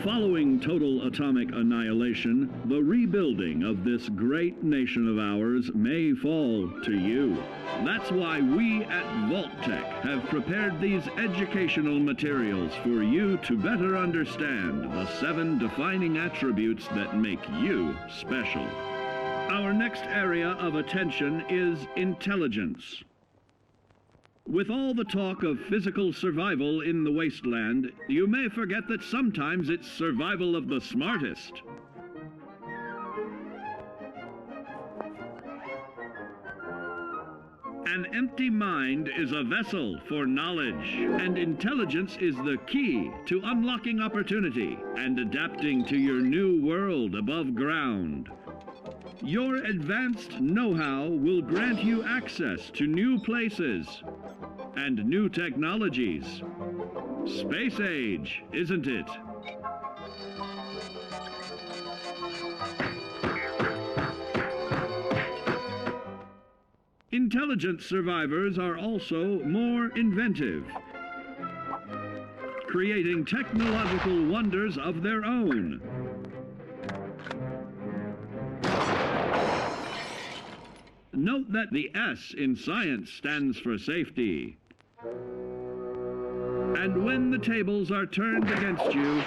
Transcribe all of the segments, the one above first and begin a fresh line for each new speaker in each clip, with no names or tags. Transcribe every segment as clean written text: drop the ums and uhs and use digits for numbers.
Following total atomic annihilation, the rebuilding of this great nation of ours may fall to you. That's why we at Vault-Tec have prepared these educational materials for you to better understand the 7 defining attributes that make you special. Our next area of attention is intelligence. With all the talk of physical survival in the wasteland, you may forget that sometimes it's survival of the smartest. An empty mind is a vessel for knowledge, and intelligence is the key to unlocking opportunity and adapting to your new world above ground. Your advanced know-how will grant you access to new places and new technologies. Space age, isn't it? Intelligent survivors are also more inventive, creating technological wonders of their own. Note that the S in science stands for safety. And when the tables are turned against you,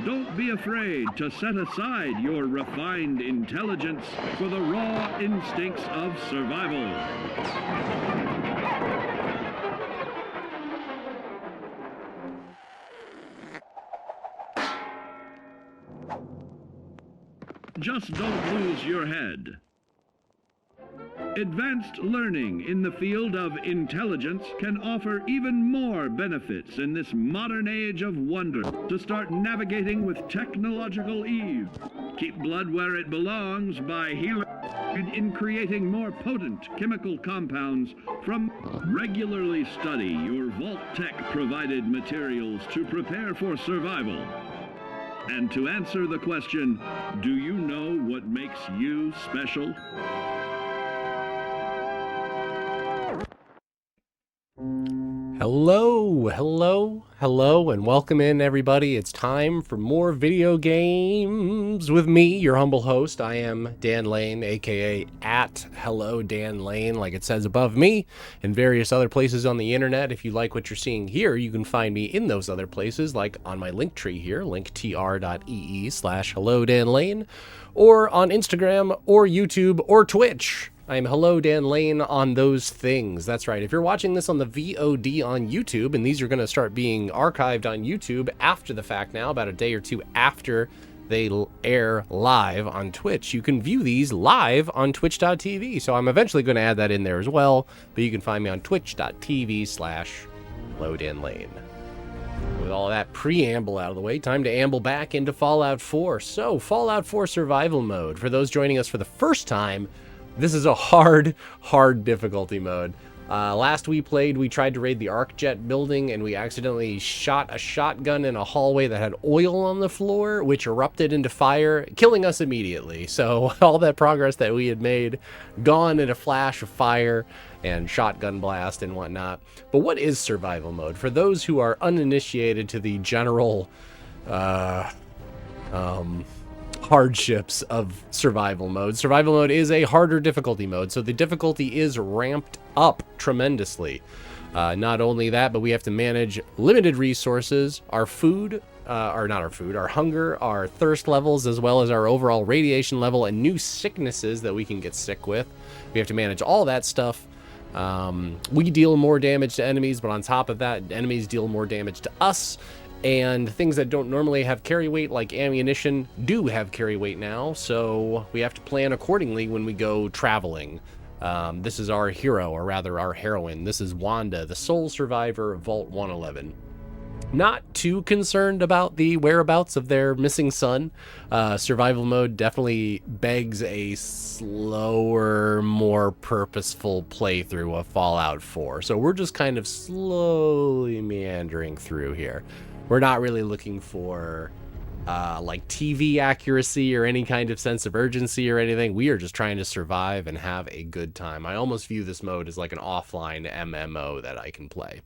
don't be afraid to set aside your refined intelligence for the raw instincts of survival. Just don't lose your head. Advanced learning in the field of intelligence can offer even more benefits in this modern age of wonder to start navigating with technological ease. Keep blood where it belongs by healing in creating more potent chemical compounds from regularly study your Vault-Tec provided materials to prepare for survival. And to answer the question, do you know what makes you special?
Hello, and welcome in, everybody. It's time for more video games with me, your humble host. I am Dan Lane, aka at Hello Dan Lane, like it says above me, and various other places on the internet. If you like what you're seeing here, you can find me in those other places, like on my link tree here, linktr.ee/Hello Dan Lane, or on Instagram, or YouTube, or Twitch. I'm Hello Dan Lane on those things. That's right. If you're watching this on the VOD on YouTube, and these are going to start being archived on YouTube after the fact now, about a day or two after they air live on Twitch, you can view these live on twitch.tv. So I'm eventually going to add that in there as well, but you can find me on twitch.tv/Hello Dan Lane. With all that preamble out of the way, time to amble back into Fallout 4. So, Fallout 4 Survival Mode. For those joining us for the first time, this is a hard difficulty mode. Last we played, we tried to raid the ArcJet building, and we accidentally shot a shotgun in a hallway that had oil on the floor, which erupted into fire, killing us immediately. So all that progress that we had made, gone in a flash of fire and shotgun blast and whatnot. But what is survival mode? For those who are uninitiated to the general hardships of survival mode. Survival mode is a harder difficulty mode, so the difficulty is ramped up tremendously. Not only that, but we have to manage limited resources, our food, our hunger, our thirst levels, as well as our overall radiation level and new sicknesses that we can get sick with. We have to manage all that stuff. We deal more damage to enemies, but on top of that, enemies deal more damage to us. And things that don't normally have carry weight, like ammunition, do have carry weight now, so we have to plan accordingly when we go traveling. This is our hero, or rather our heroine. This is Wanda, the sole survivor of Vault 111. Not too concerned about the whereabouts of their missing son. Survival mode definitely begs a slower, more purposeful playthrough of Fallout 4. So we're just kind of slowly meandering through here. We're not really looking for like TV accuracy or any kind of sense of urgency or anything. We are just trying to survive and have a good time. I almost view this mode as like an offline MMO that I can play.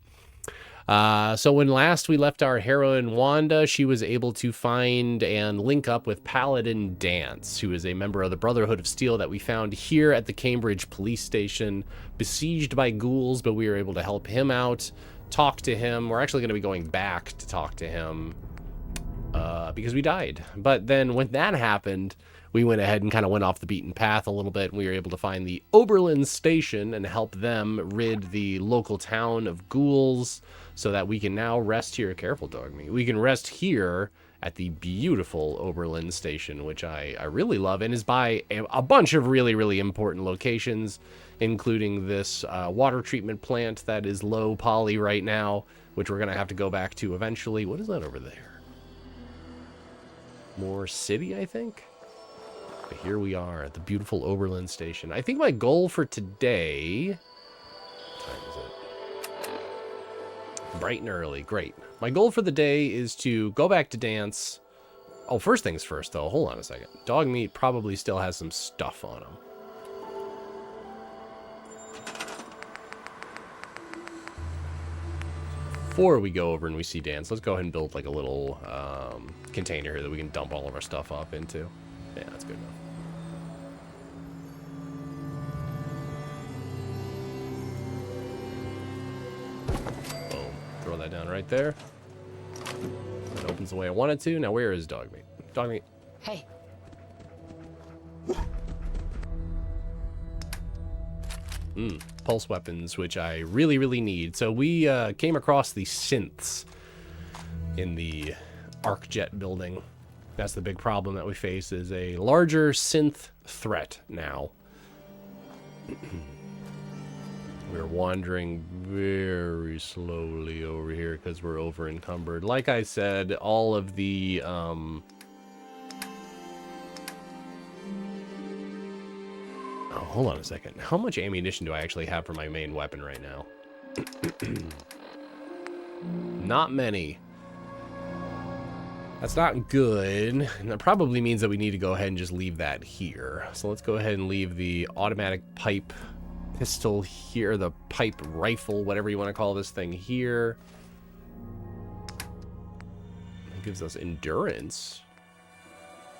So when last we left our heroine Wanda, she was able to find and link up with Paladin Danse, who is a member of the Brotherhood of Steel that we found here at the Cambridge police station, besieged by ghouls, but we were able to help him out, talk to him. We're actually going to be going back to talk to him because we died. But then when that happened, we went ahead and kind of went off the beaten path a little bit, and we were able to find the Oberlin station and help them rid the local town of ghouls, so that we can now rest here. Careful, Dogmeat. We can rest here at the beautiful Oberlin station, which I really love, and is by a bunch of really, really important locations, including this water treatment plant that is low poly right now, which we're going to have to go back to eventually. What is that over there? More city, I think? But here we are at the beautiful Oberlin station. I think my goal for today... What time is it? Bright and early. Great. My goal for the day is to go back to Danse. Oh, first things first, though. Hold on a second. Dogmeat probably still has some stuff on him. Before we go over and we see Danse, let's go ahead and build like a little container here that we can dump all of our stuff off into. Yeah, that's good enough. Throw that down right there. That opens the way I want it to. Now, where is Dogmeat? Dogmeat.
Hey.
Pulse weapons, which I really, really need. So we came across the synths in the ArcJet building. That's the big problem that we face, is a larger synth threat now. We're wandering very slowly over here because we're over encumbered. Like I said, all of the oh, hold on a second. How much ammunition do I actually have for my main weapon right now? Not many. That's not good. And that probably means that we need to go ahead and just leave that here. So let's go ahead and leave the automatic pipe pistol here, the pipe rifle, whatever you want to call this thing here. It gives us endurance,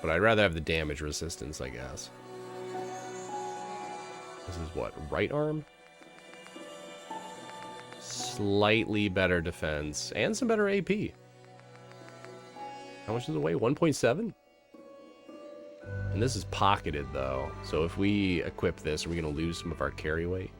but I'd rather have the damage resistance, I guess. This is what, right arm? Slightly better defense and some better AP. How much does it weigh? 1.7? And this is pocketed, though. So if we equip this, are we going to lose some of our carry weight?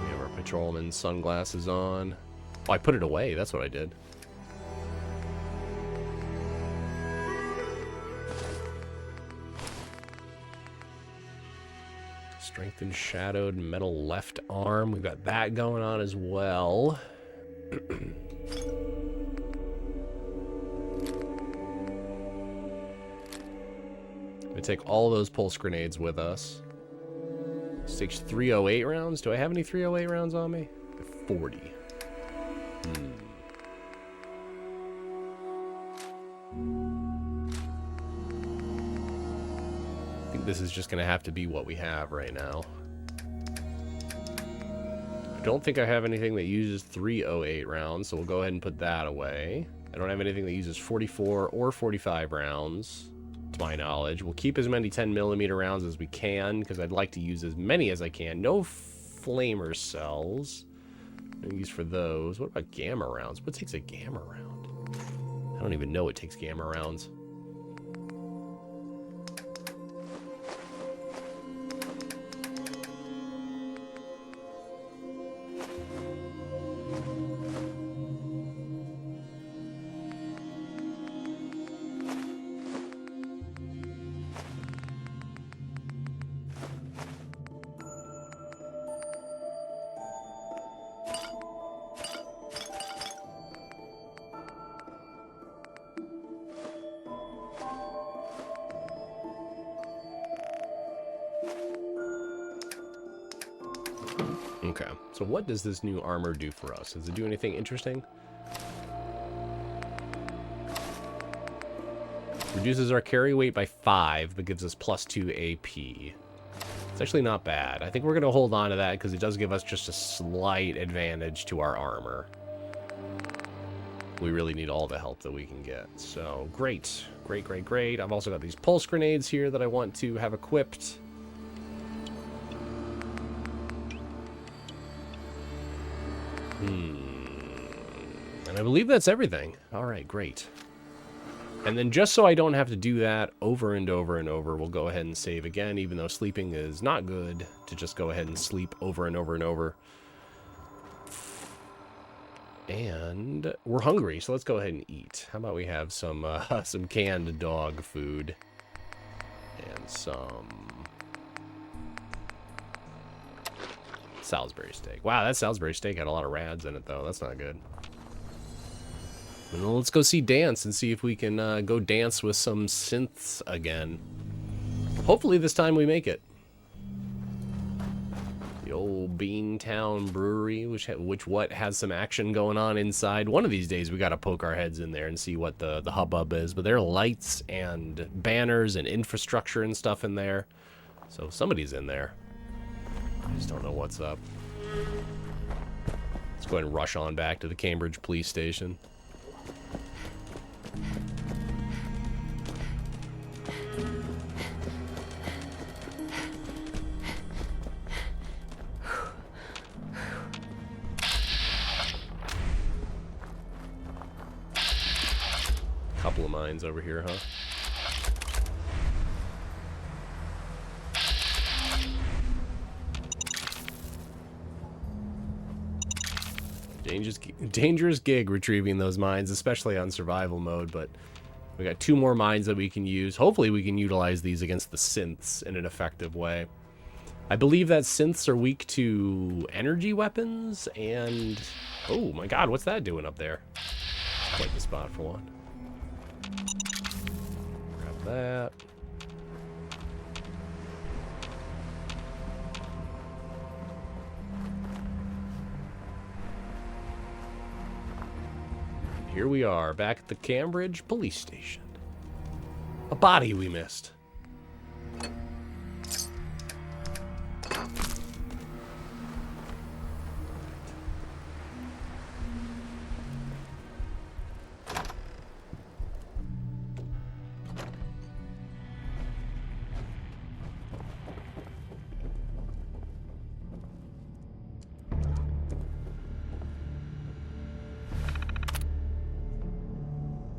We have our patrolman sunglasses on. Oh, I put it away. That's what I did. Strengthened shadowed metal left arm. We've got that going on as well. I'm gonna take all those pulse grenades with us. This takes 308 rounds. Do I have any 308 rounds on me? 40. This is just going to have to be what we have right now. I don't think I have anything that uses 308 rounds, so we'll go ahead and put that away. I don't have anything that uses 44 or 45 rounds, to my knowledge. We'll keep as many 10mm rounds as we can, because I'd like to use as many as I can. No flamer cells. No use for those. What about gamma rounds? What takes a gamma round? I don't even know what takes gamma rounds. Okay, so what does this new armor do for us? Does it do anything interesting? Reduces our carry weight by 5, but gives us plus 2 AP. It's actually not bad. I think we're going to hold on to that because it does give us just a slight advantage to our armor. We really need all the help that we can get. So, great. Great, great, great. I've also got these pulse grenades here that I want to have equipped. And I believe that's everything. All right, great. And then just so I don't have to do that over and over and over, we'll go ahead and save again, even though sleeping is not good, to just go ahead and sleep over and over and over. And we're hungry, so let's go ahead and eat. How about we have some canned dog food and some Salisbury steak. Wow, that Salisbury steak had a lot of rads in it, though. That's not good. Well, let's go see Danse and see if we can go dance with some synths again. Hopefully this time we make it. The old Beantown Brewery, which has some action going on inside. One of these days we got to poke our heads in there and see what the hubbub is. But there are lights and banners and infrastructure and stuff in there. So somebody's in there. I just don't know what's up. Let's go ahead and rush on back to the Cambridge police station. Couple of mines over here, huh? Dangerous gig retrieving those mines, especially on survival mode, but we got 2 more mines that we can use. Hopefully we can utilize these against the synths in an effective way. I believe that synths are weak to energy weapons and... Oh my god, what's that doing up there? Quite the spot for one. Grab that. Here we are, back at the Cambridge police station. A body we missed.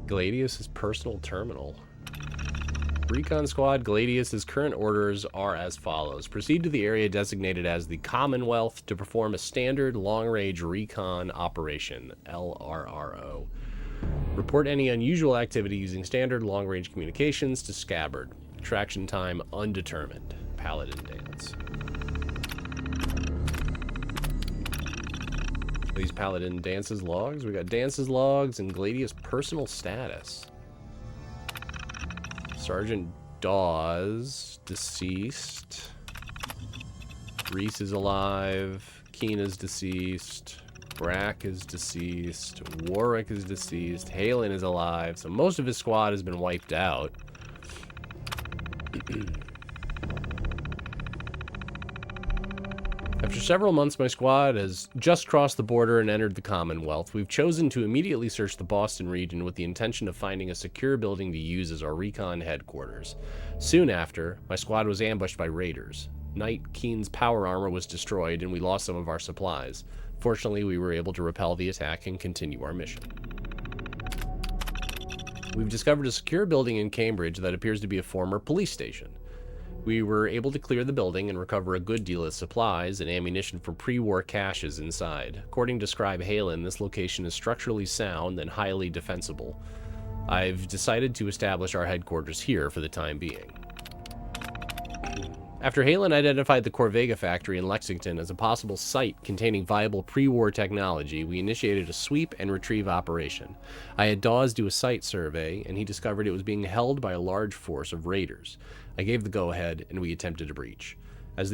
Gladius's personal terminal. Recon Squad, Gladius's current orders are as follows. Proceed to the area designated as the Commonwealth to perform a standard long-range recon operation, LRRO. Report any unusual activity using standard long-range communications to Scabbard. Traction time undetermined. Paladin Danse. These Paladin Dance's logs. We got Dance's logs and Gladius personal status. Sergeant Dawes, deceased. Reese is alive. Keena's deceased. Brack is deceased. Warwick is deceased. Halen is alive. So most of his squad has been wiped out. After several months, my squad has just crossed the border and entered the Commonwealth. We've chosen to immediately search the Boston region with the intention of finding a secure building to use as our recon headquarters. Soon after, my squad was ambushed by raiders. Knight Keen's power armor was destroyed and we lost some of our supplies. Fortunately, we were able to repel the attack and continue our mission. We've discovered a secure building in Cambridge that appears to be a former police station. We were able to clear the building and recover a good deal of supplies and ammunition from pre-war caches inside. According to Scribe Halen, this location is structurally sound and highly defensible. I've decided to establish our headquarters here for the time being. After Halen identified the Corvega factory in Lexington as a possible site containing viable pre-war technology, we initiated a sweep and retrieve operation. I had Dawes do a site survey, and he discovered it was being held by a large force of raiders. I gave the go-ahead, and we attempted a breach. As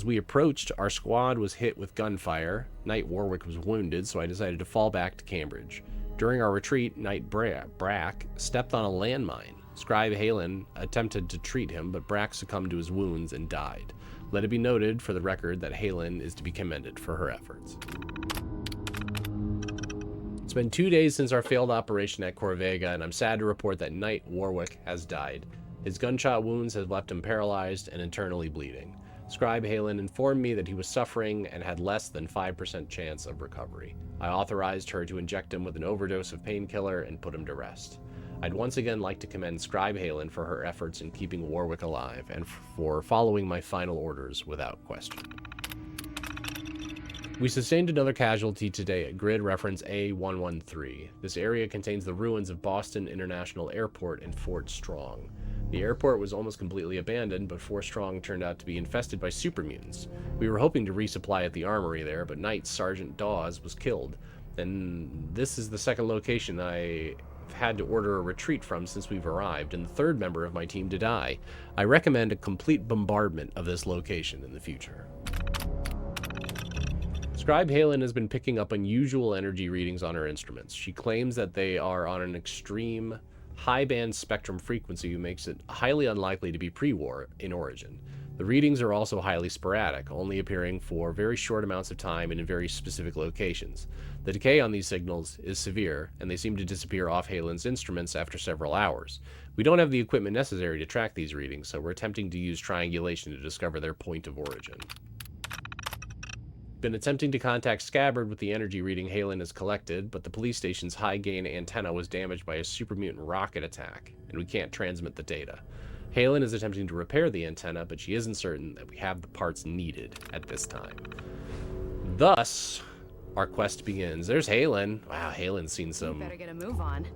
we approached, our squad was hit with gunfire. Knight Warwick was wounded, so I decided to fall back to Cambridge. During our retreat, Knight Brack stepped on a landmine. Scribe Halen attempted to treat him, but Brack succumbed to his wounds and died. Let it be noted for the record that Halen is to be commended for her efforts. It's been 2 days since our failed operation at Corvega, and I'm sad to report that Knight Warwick has died. His gunshot wounds have left him paralyzed and internally bleeding. Scribe Halen informed me that he was suffering and had less than 5% chance of recovery. I authorized her to inject him with an overdose of painkiller and put him to rest. I'd once again like to commend Scribe Halen for her efforts in keeping Warwick alive and for following my final orders without question. We sustained another casualty today at grid reference A113. This area contains the ruins of Boston International Airport and Fort Strong. The airport was almost completely abandoned, but Fort Strong turned out to be infested by super mutants. We were hoping to resupply at the armory there, but Knight Sergeant Dawes was killed. And this is the second location I've had to order a retreat from since we've arrived, and the third member of my team to die. I recommend a complete bombardment of this location in the future. Scribe Halen has been picking up unusual energy readings on her instruments. She claims that they are on an extreme high-band spectrum frequency, which makes it highly unlikely to be pre-war in origin. The readings are also highly sporadic, only appearing for very short amounts of time and in very specific locations. The decay on these signals is severe, and they seem to disappear off Halen's instruments after several hours. We don't have the equipment necessary to track these readings, so we're attempting to use triangulation to discover their point of origin. Been attempting to contact Scabbard with the energy reading Halen has collected, but the police station's high-gain antenna was damaged by a super mutant rocket attack, and we can't transmit the data. Halen is attempting to repair the antenna, but she isn't certain that we have the parts needed at this time. Thus, our quest begins. There's Halen. Wow, Halen's seen some...
You better get a move on.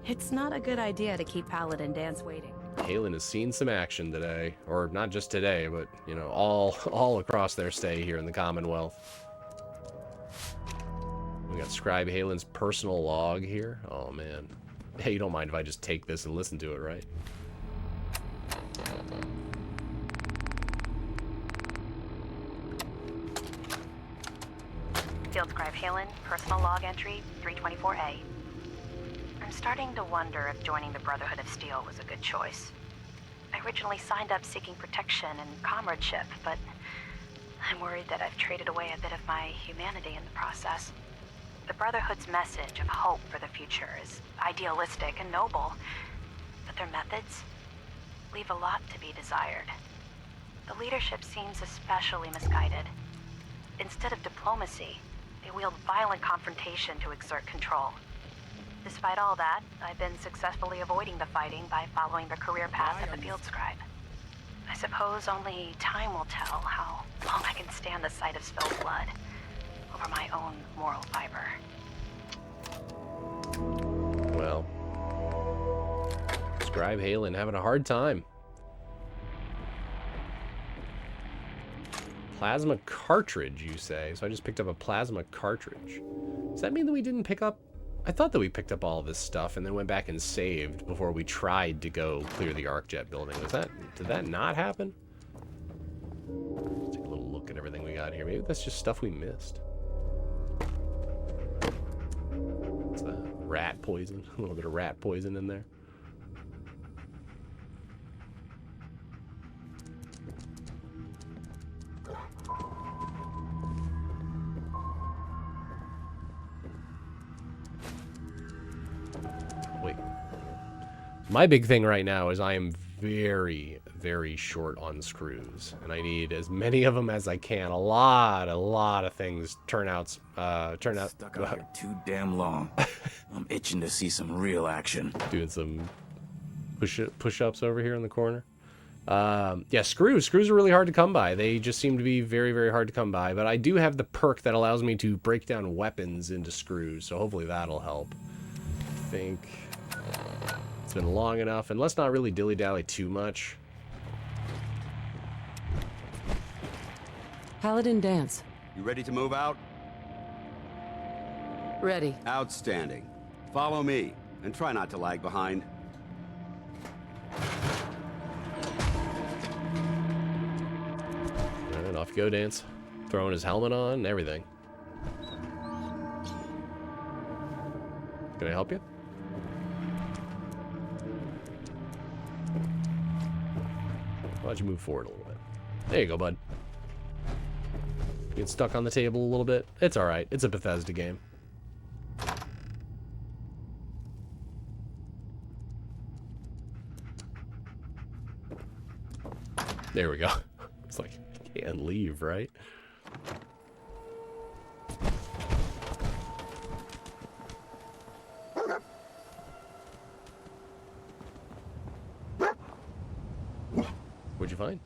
It's not a good idea to keep Paladin Danse waiting.
Halen has seen some action today, or not just today, but, you know, all across their stay here in the Commonwealth. We got Scribe Halen's personal log here. Oh, man. Hey, you don't mind if I just take this and listen to it, right?
Field Scribe Halen, personal log entry 324A. I'm starting to wonder if joining the Brotherhood of Steel was a good choice. I originally signed up seeking protection and comradeship, but I'm worried that I've traded away a bit of my humanity in the process. The Brotherhood's message of hope for the future is idealistic and noble, but their methods leave a lot to be desired. The leadership seems especially misguided. Instead of diplomacy, they wield violent confrontation to exert control. Despite all that, I've been successfully avoiding the fighting by following the career path of the field scribe. I suppose only time will tell how long I can stand the sight of spilled blood over my own moral fiber.
Well, Scribe Halen having a hard time. Plasma cartridge, you say? So I just picked up a plasma cartridge. Does that mean that we didn't pick up... I thought that we picked up all of this stuff and then went back and saved before we tried to go clear the ArcJet building. Did that not happen? Let's take a little look at everything we got here. Maybe that's just stuff we missed. What's that? Rat poison. A little bit of rat poison in there. Wait. My big thing right now is I am very, very short on screws, and I need as many of them as I can. A lot of things turn out.
Stuck out here too damn long. I'm itching to see some real action.
Doing some push-ups over here in the corner. Yeah, screws are really hard to come by. They just seem to be very, very hard to come by, but I do have the perk that allows me to break down weapons into screws, so hopefully that'll help. I think it's been long enough, and let's not really dilly-dally too much.
Paladin Danse.
You ready to move out?
Ready.
Outstanding. Follow me, and try not to lag behind.
Alright, off you go, Danse. Throwing his helmet on and everything. Can I help you? don't you move forward a little bit? There you go, bud. Get stuck on the table a little bit. It's alright. It's a Bethesda game. There we go. It's like, you can't leave, right? What'd you find?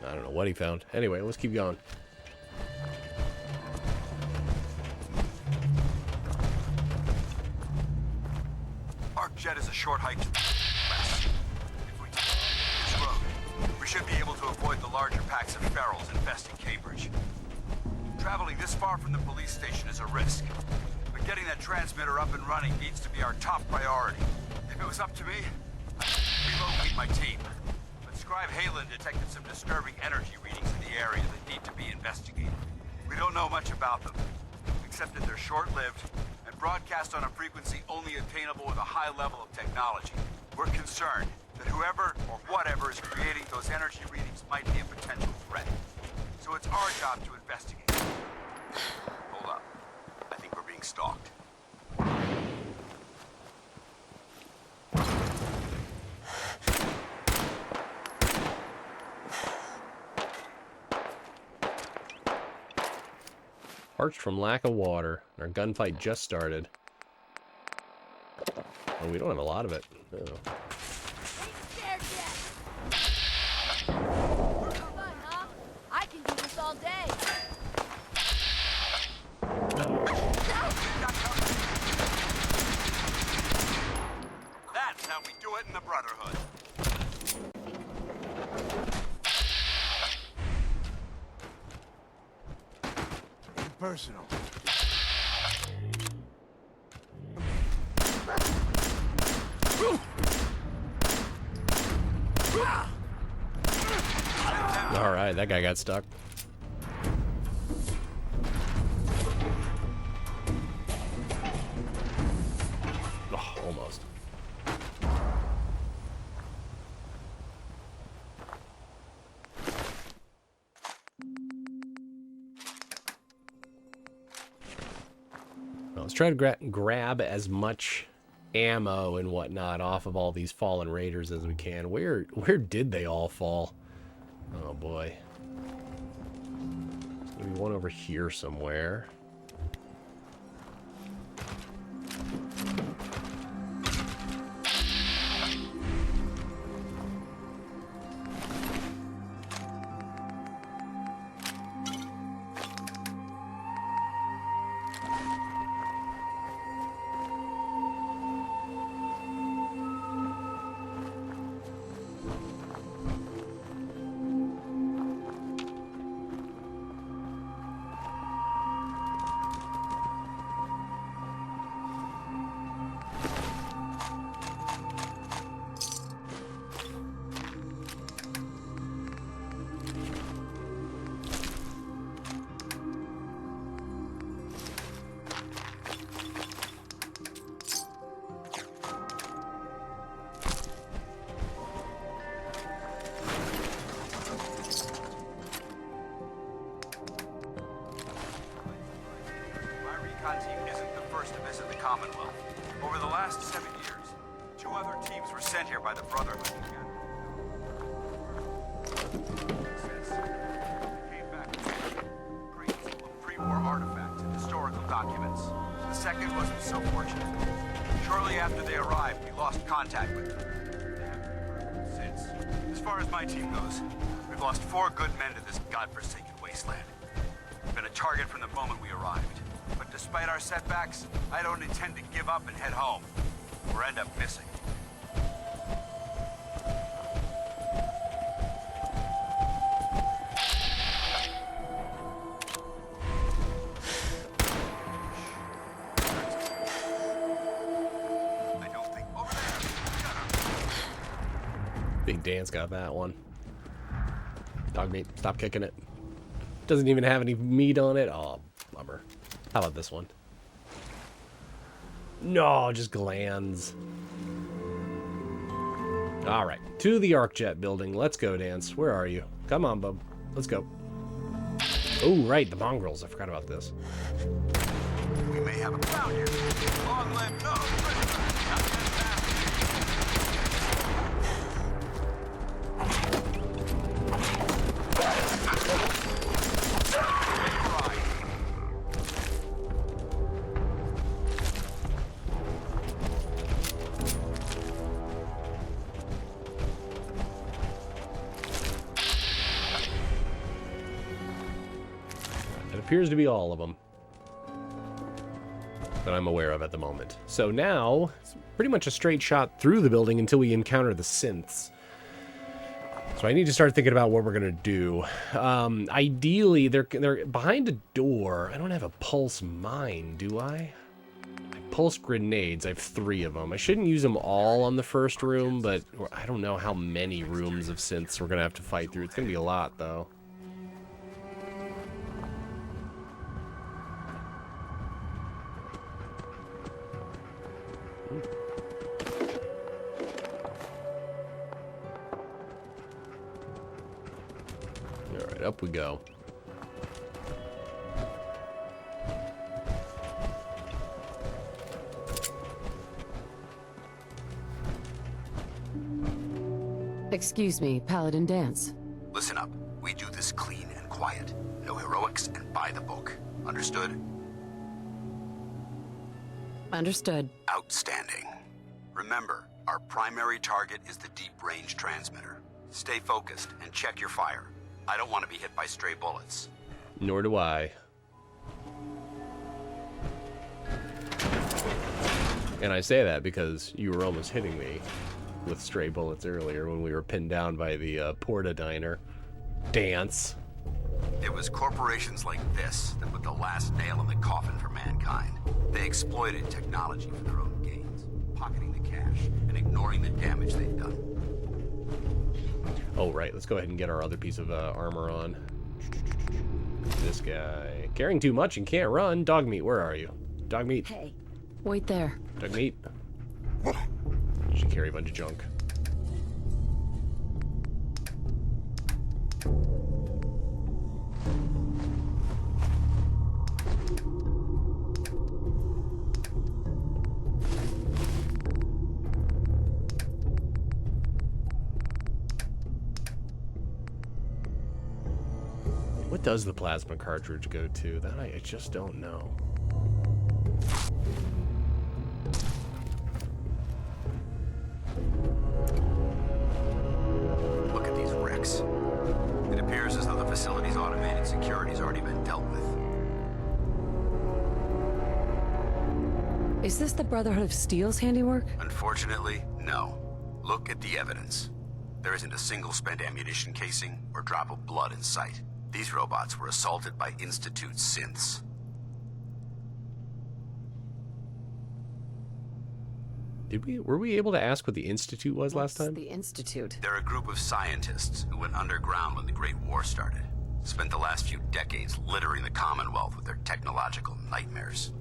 I don't know what he found. Anyway, let's keep going.
ArcJet is a short hike to the west. If we take this road, we should be able to avoid the larger packs of ferals infesting Cambridge. Traveling this far from the police station is a risk, but getting that transmitter up and running needs to be our top priority. If it was up to me, I'd relocate my team. But Scribe Halen detected some disturbing energy readings in the area that need to be investigated. We don't know much about them, except that they're short-lived and broadcast on a frequency only attainable with a high level of technology. We're concerned that whoever or whatever is creating those energy readings might be a potential threat. So it's our job to investigate. Hold up. I think we're being stalked.
Parched from lack of water. Our gunfight just started. Oh, we don't have a lot of it. Oh.
Ain't scared yet. Fun, huh? I can do this all day.
That's how we do it in the Brotherhood.
Personal.
Alright, that guy got stuck. Oh, almost. Let's try to grab as much ammo and whatnot off of all these fallen raiders as we can. Where did they all fall? Oh boy. There's gonna be one over here somewhere.
Team isn't the first to visit the Commonwealth. Over the last 7 years, 2 other teams were sent here by the Brotherhood again. They came back with crates full of pre-war artifacts and historical documents. The second wasn't so fortunate. Shortly after they arrived, we lost contact with them. They haven't returned since. As far as my team goes, we've lost 4 good men to this godforsaken wasteland. We've been a target from the moment we arrived. But despite our setbacks, I don't intend to give up and head home, or end up missing. I don't think over there.
Big Danse got that one. Dogmeat, stop kicking it. Doesn't even have any meat on it. Oh, bummer. How about this one? No, just glands. All right, to the ArcJet building. Let's go, Danse. Where are you? Come on, bub. Let's go. Oh, right, the mongrels. I forgot about this.
We may have a crowd here. Long live no prisoner. Not yet fast.
It appears to be all of them that I'm aware of at the moment. So now, it's pretty much a straight shot through the building until we encounter the synths. So I need to start thinking about what we're going to do. Ideally, they're behind a door. I don't have a pulse mine, do I? Pulse grenades, I have 3 of them. I shouldn't use them all on the first room, but I don't know how many rooms of synths we're going to have to fight through. It's going to be a lot, though. Alright, up we go.
Excuse me, Paladin Danse.
Listen up. We do this clean and quiet. No heroics and by the book. Understood?
Understood.
Outstanding. Remember, our primary target is the deep-range transmitter. Stay focused and check your fire. I don't want to be hit by stray bullets.
Nor do I. And I say that because you were almost hitting me with stray bullets earlier when we were pinned down by the Porta Diner. Danse.
It was corporations like this that put the last nail in the coffin for mankind. They exploited technology for their own gains, pocketing the cash and ignoring the damage they've done.
Oh, right. Let's go ahead and get our other piece of armor on. This guy. Carrying too much and can't run. Dogmeat, where are you? Dogmeat.
Hey, wait there.
Dogmeat. Should carry a bunch of junk. What does the plasma cartridge go to? That I just don't know.
Look at these wrecks. It appears as though the facility's automated security's already been dealt with.
Is this the Brotherhood of Steel's handiwork?
Unfortunately, no. Look at the evidence. There isn't a single spent ammunition casing or drop of blood in sight. These robots were assaulted by Institute synths.
Were we able to ask what the Institute was last time?
The Institute.
They're a group of scientists who went underground when the Great War started. Spent the last few decades littering the Commonwealth with their technological nightmares.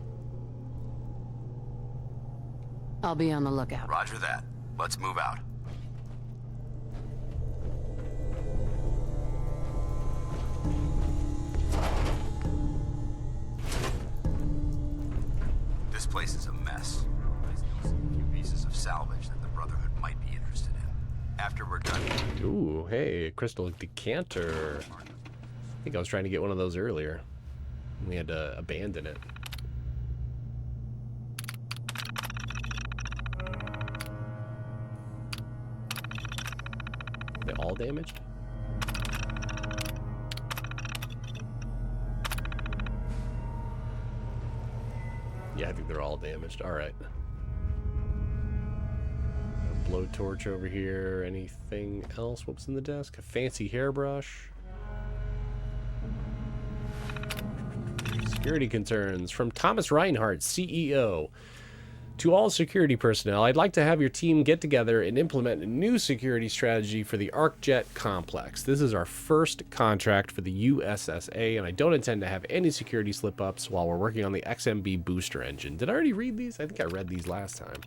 I'll be on the lookout.
Roger that. Let's move out. This place is a mess. I still see a few pieces of salvage that the Brotherhood might be interested in. After we're done...
Ooh, hey, a crystal decanter. I think I was trying to get one of those earlier. We had to abandon it. Are they all damaged? Yeah, I think they're all damaged. Alright. Blowtorch over here. Anything else? What's in the desk? A fancy hairbrush. Security concerns from Thomas Reinhardt, CEO. To all security personnel, I'd like to have your team get together and implement a new security strategy for the ArcJet complex. This is our first contract for the USSA, and I don't intend to have any security slip-ups while we're working on the XMB booster engine. Did I already read these? I think I read these last time.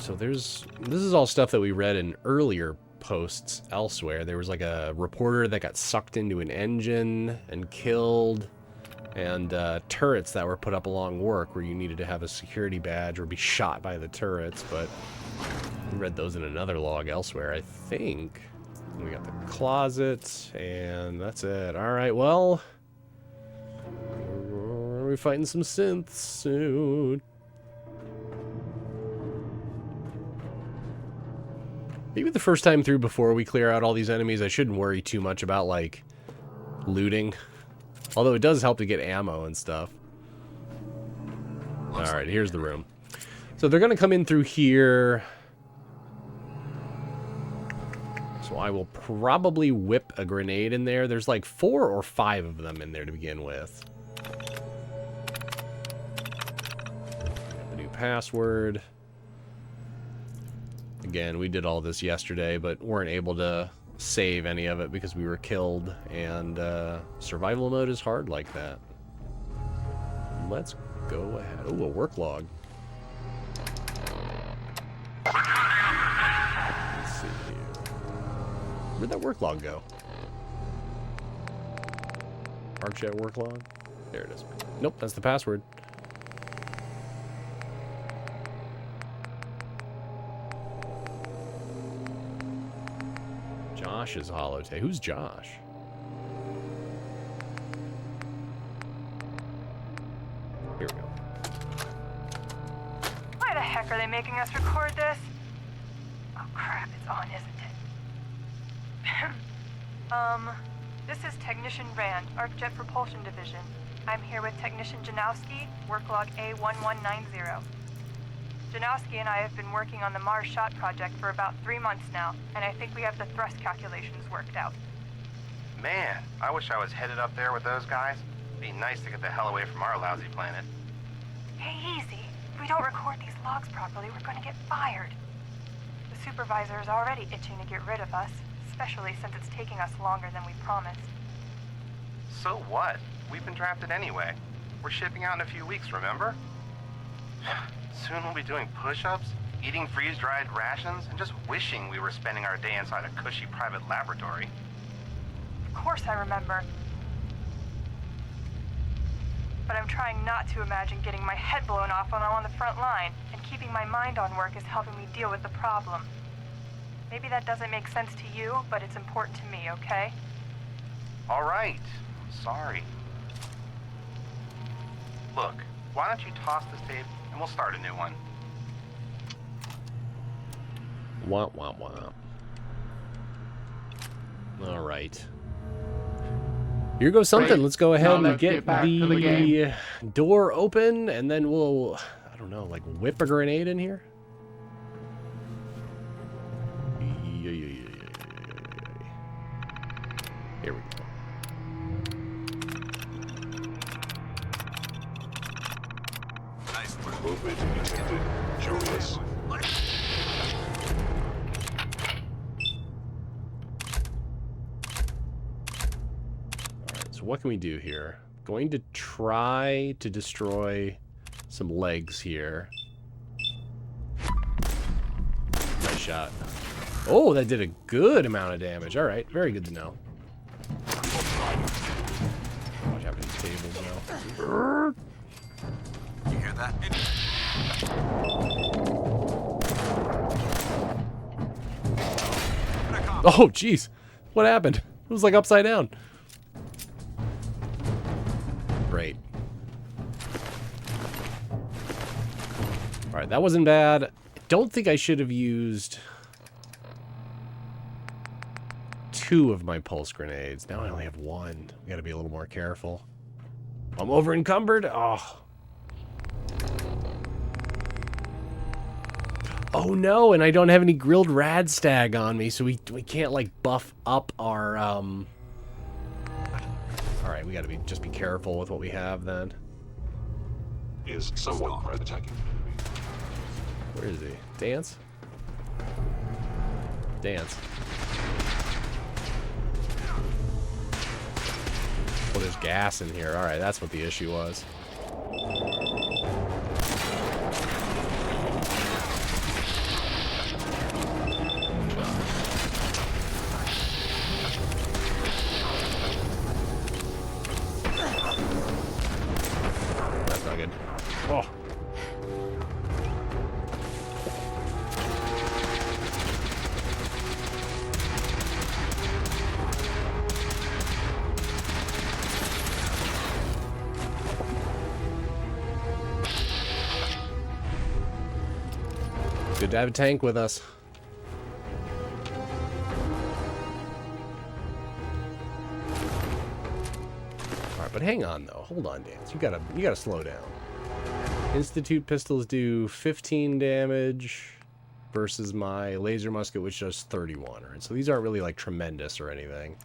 So this is all stuff that we read in earlier posts elsewhere. There was like a reporter that got sucked into an engine and killed, and turrets that were put up along work where you needed to have a security badge or be shot by the turrets, but we read those in another log elsewhere, I think. We got the closet, and that's it. Alright, well, we're fighting some synths soon. Maybe the first time through, before we clear out all these enemies, I shouldn't worry too much about, like, looting. Although it does help to get ammo and stuff. Alright, here's the room. So they're going to come in through here. So I will probably whip a grenade in there. There's like 4 or 5 of them in there to begin with. The new password. Again, we did all this yesterday, but weren't able to save any of it because we were killed, and survival mode is hard like that. Let's go ahead. Oh, a work log. Let's see here. Where'd that work log go? ArcJet work log? There it is. Nope, that's the password. Josh's holotape. Who's Josh? Here we go.
Why the heck are they making us record this? Oh crap, it's on, isn't it? This is Technician Rand, ArcJet Propulsion Division. I'm here with Technician Janowski, work log A1190. Janowski and I have been working on the Mars Shot project for about 3 months now, and I think we have the thrust calculations worked out.
Man, I wish I was headed up there with those guys. It'd be nice to get the hell away from our lousy planet.
Hey, easy. If we don't record these logs properly, we're going to get fired. The supervisor is already itching to get rid of us, especially since it's taking us longer than we promised.
So what? We've been drafted anyway. We're shipping out in a few weeks, remember? Soon we'll be doing push-ups, eating freeze-dried rations, and just wishing we were spending our day inside a cushy private laboratory.
Of course I remember. But I'm trying not to imagine getting my head blown off when I'm on the front line, and keeping my mind on work is helping me deal with the problem. Maybe that doesn't make sense to you, but it's important to me, okay?
All right. Sorry. Look, why don't you toss this tape and we'll start a new one.
Wah, wah, wah. All right. Here goes something. Let's go ahead and get the door open, and then we'll, I don't know, like whip a grenade in here? Here we go.
Nice work.
Movement detected. Julius.
Alright, so what can we do here? Going to try to destroy some legs here. Nice shot. Oh, that did a good amount of damage. Alright, very good to know. Watch out for these tables now.
You hear that?
Oh, jeez. What happened? It was like upside down. Great. Alright, that wasn't bad. I don't think I should have used 2 of my pulse grenades. Now I only have 1. We gotta be a little more careful. I'm over encumbered. Oh. Oh no, and I don't have any grilled radstag on me, so we can't like buff up our Alright, we gotta just be careful with what we have then.
Is someone attacking?
Where is he? Danse? Danse. Oh, there's gas in here. Alright, that's what the issue was. Oh. Good to have a tank with us. Alright, but hang on though. Hold on, Danse. You gotta slow down. Institute pistols do 15 damage versus my laser musket, which does 31. Alright, so these aren't really like tremendous or anything.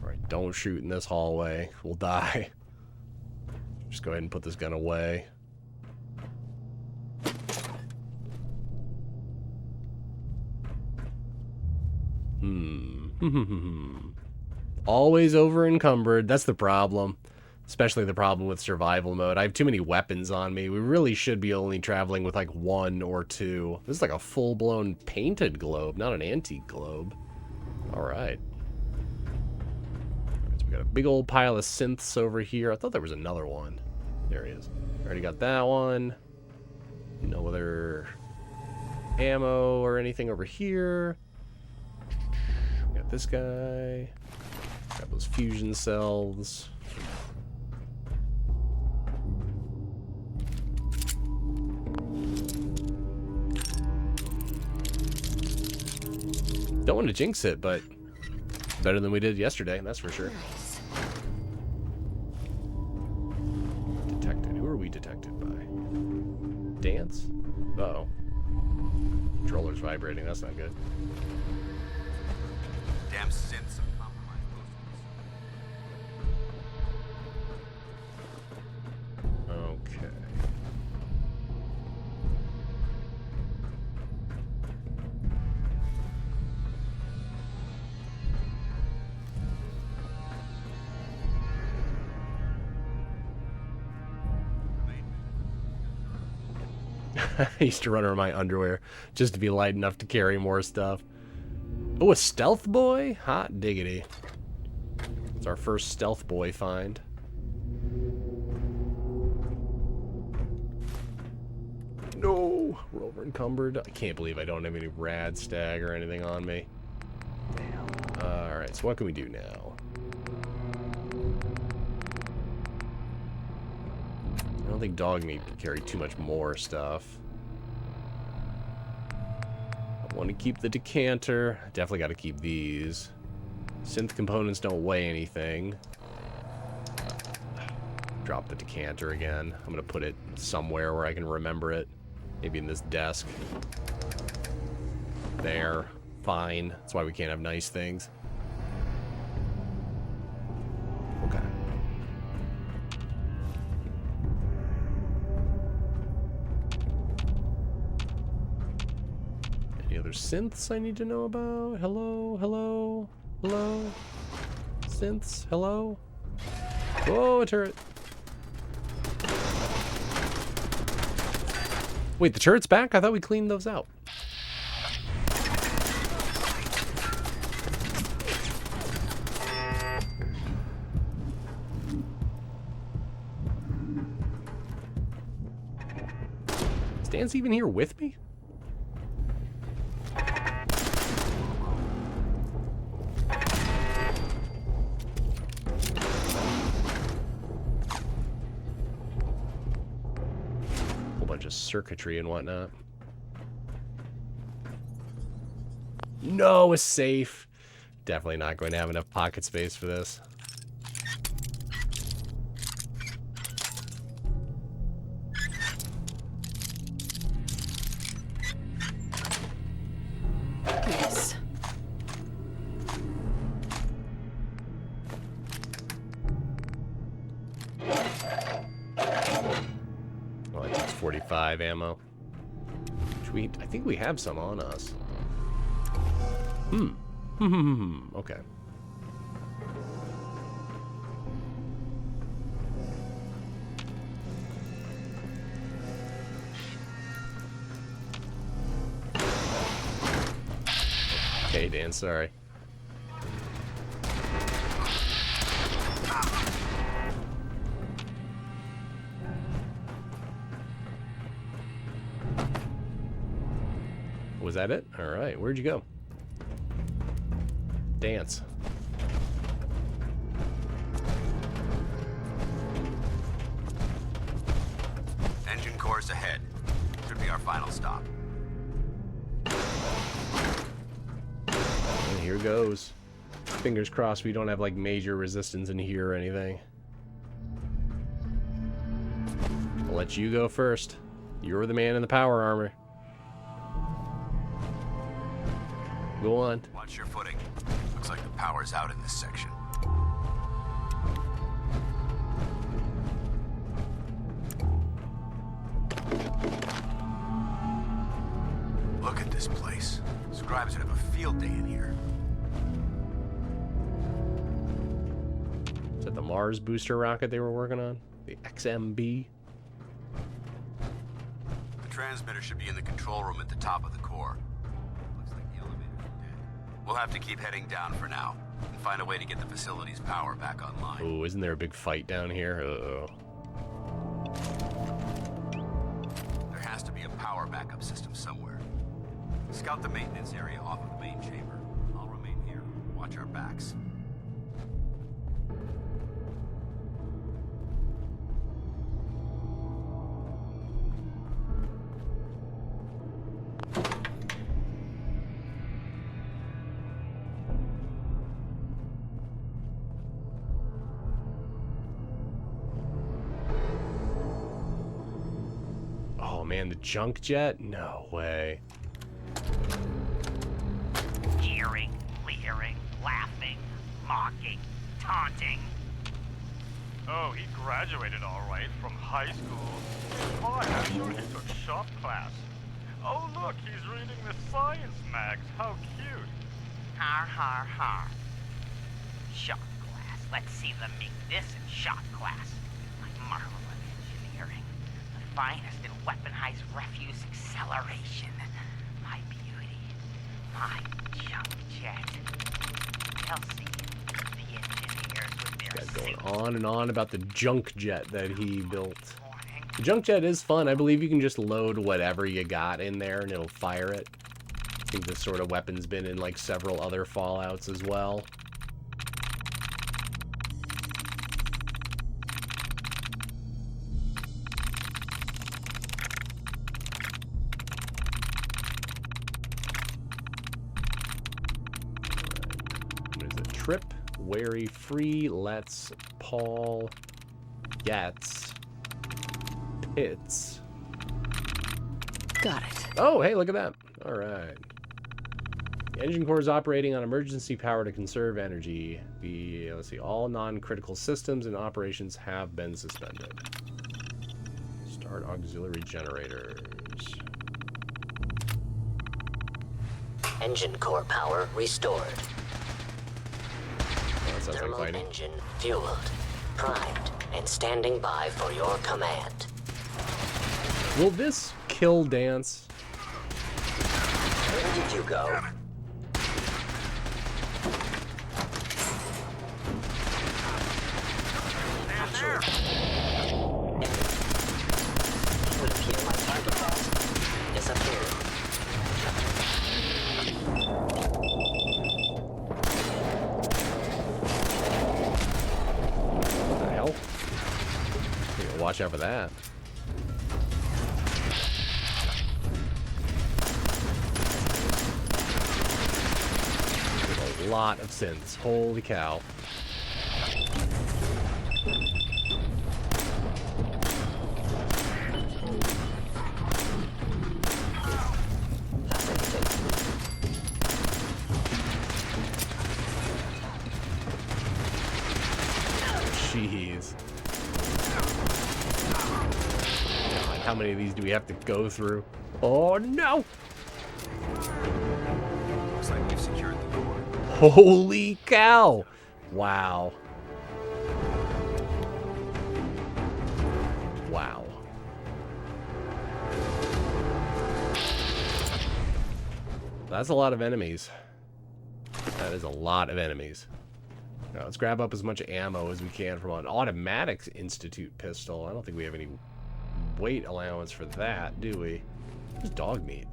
Alright, don't shoot in this hallway. We'll die. Just go ahead and put this gun away. Always over encumbered. That's the problem. Especially the problem with survival mode. I have too many weapons on me. We really should be only traveling with like 1 or 2. This is like a full-blown painted globe, not an antique globe. Alright. So we got a big old pile of synths over here. I thought there was another one. There he is. Already got that one. No other ammo or anything over here. Got this guy. Got those fusion cells. Don't want to jinx it, but better than we did yesterday, that's for sure. Detected. Who are we detected by? Danse? Uh-oh. Controller's vibrating. That's not good.
Damn synths have compromised most of us.
Okay. I used to run around my underwear just to be light enough to carry more stuff. Oh, a stealth boy? Hot diggity. It's our first stealth boy find. No, we're over encumbered. I can't believe I don't have any rad stag or anything on me. Damn. Alright, so what can we do now? I don't think Dogmeat can carry too much more stuff. I want to keep the decanter. Definitely got to keep these. Synth components don't weigh anything. Drop the decanter again. I'm going to put it somewhere where I can remember it. Maybe in this desk. There. Fine. That's why we can't have nice things. Okay. Any other synths I need to know about? Hello? Hello? Hello? Synths? Hello? Whoa, a turret. Wait, the turret's back? I thought we cleaned those out. Is Danse even here with me? Circuitry and whatnot. No, a safe. Definitely not going to have enough pocket space for this.
Yes.
Well, I takes 45 ammo. Which I think we have some on us. Okay. Okay, Dan, sorry. was that it? All right, where'd you go? Danse.
Engine course ahead. Should be our final stop.
And here goes. Fingers crossed we don't have like major resistance in here or anything. I'll let you go first. You're the man in the power armor. Go on.
Watch your footing. Looks like the power's out in this section. Look at this place. Scribes would have a field day in here.
Is that the Mars booster rocket they were working on? The XMB?
The transmitter should be in the control room at the top of the core. Looks like the elevator's dead. We'll have to keep heading down for now and find a way to get the facility's power back online.
Oh, isn't there a big fight down here? Uh-oh.
There has to be a power backup system somewhere. Scout the maintenance area off of the main chamber. I'll remain here. Watch our backs.
Oh man, the junk jet? No way.
Jeering, leering, laughing, mocking, taunting.
Oh, he graduated all right from high school. Oh, I'm sure he took shop class. Oh, look, he's reading the science mags. How cute.
Har, har, har. Shop class. Let's see them make this in shop class. My marvel of engineering. The finest in weaponized refuse acceleration. My beauty. My junk jet. They'll see the engineers with their
Guys going on and on about the junk jet that he built. The junk jet is fun. I believe you can just load whatever you got in there and it'll fire it. I think this sort of weapon's been in like several other Fallouts as well. What is it? Trip, wary, free, let's, Paul, gets, pits.
Got it.
Oh, hey, look at that. All right. The engine core is operating on emergency power to conserve energy. Let's see, all non-critical systems and operations have been suspended. Start auxiliary generators.
Engine core power restored.
Oh, that sounds
Thermal
like fighting.
engine fueled, primed, and standing by for your command.
Will this kill Danse?
Where did you go? Would appear my target has disappeared.
What the hell? You gotta watch out for that. There's a lot of synths. Holy cow. Jeez. God, how many of these do we have to go through? Oh no!
Looks like we've secured the core.
Holy cow! Wow. Wow. That's a lot of enemies. That is a lot of enemies. Now, let's grab up as much ammo as we can from an Automatics Institute pistol. I don't think we have any weight allowance for that, do we? Just dog meat.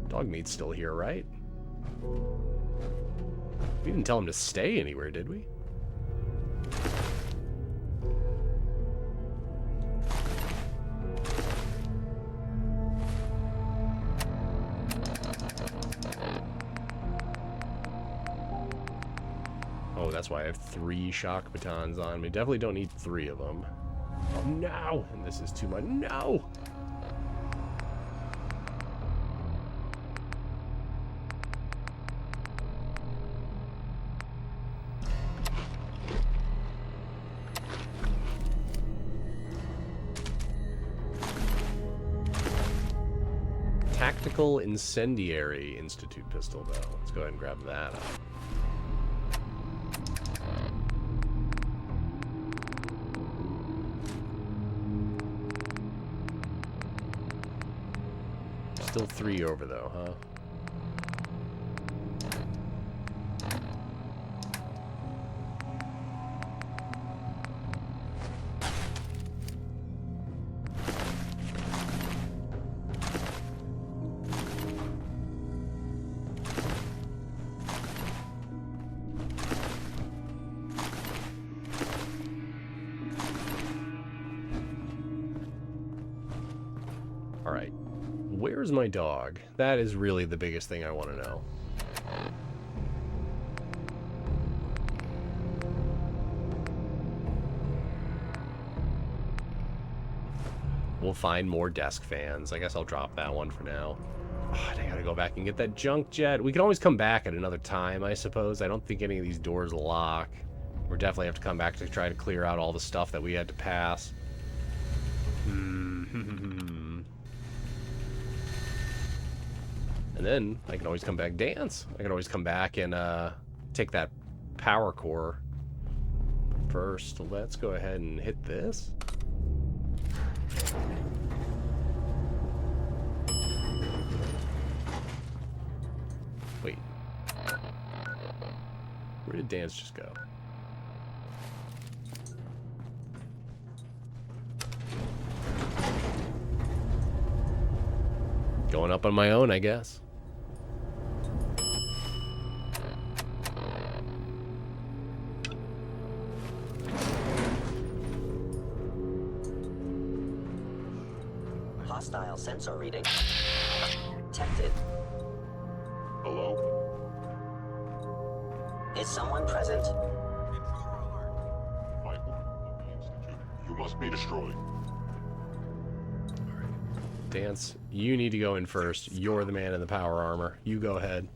Dogmeat's still here, right? We didn't tell him to stay anywhere, did we? Oh, that's why I have 3 shock batons on me. Definitely don't need 3 of them. Oh, no! And this is too much. No! Tactical Incendiary Institute pistol, though. Let's go ahead and grab that up. Still 3 over, though, huh? Alright, where's my dog? That is really the biggest thing I want to know. We'll find more desk fans. I guess I'll drop that one for now. Oh, I gotta go back and get that junk jet. We can always come back at another time, I suppose. I don't think any of these doors lock. We'll definitely have to come back to try to clear out all the stuff that we had to pass. And then I can always come back Danse. I can always come back and take that power core. First, let's go ahead and hit this. Wait. Where did Danse just go? Going up on my own, I guess.
Hostile sensor reading. Detected.
Hello?
Is someone present?
Michael, of the Institute. You must be destroyed.
Danse, you need to go in first. You're the man in the power armor. You go ahead.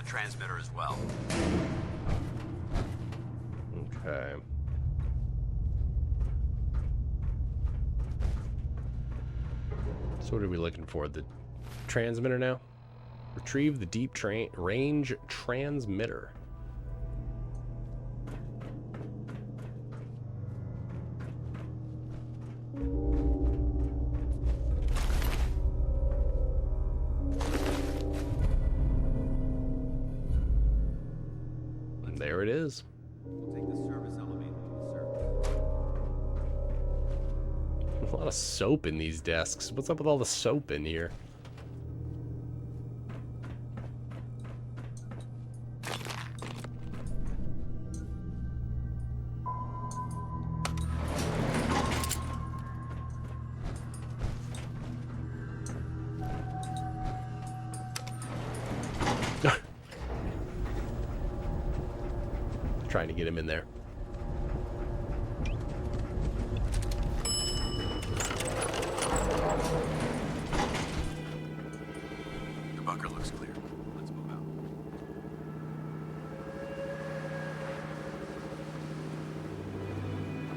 Transmitter as well.
Okay. So what are we looking for? The transmitter now? Retrieve the deep range transmitter. There it is.
Take the service elevator to the surface.
A lot of soap in these desks. What's up with all the soap in here? Trying to get him in there.
The bunker looks clear.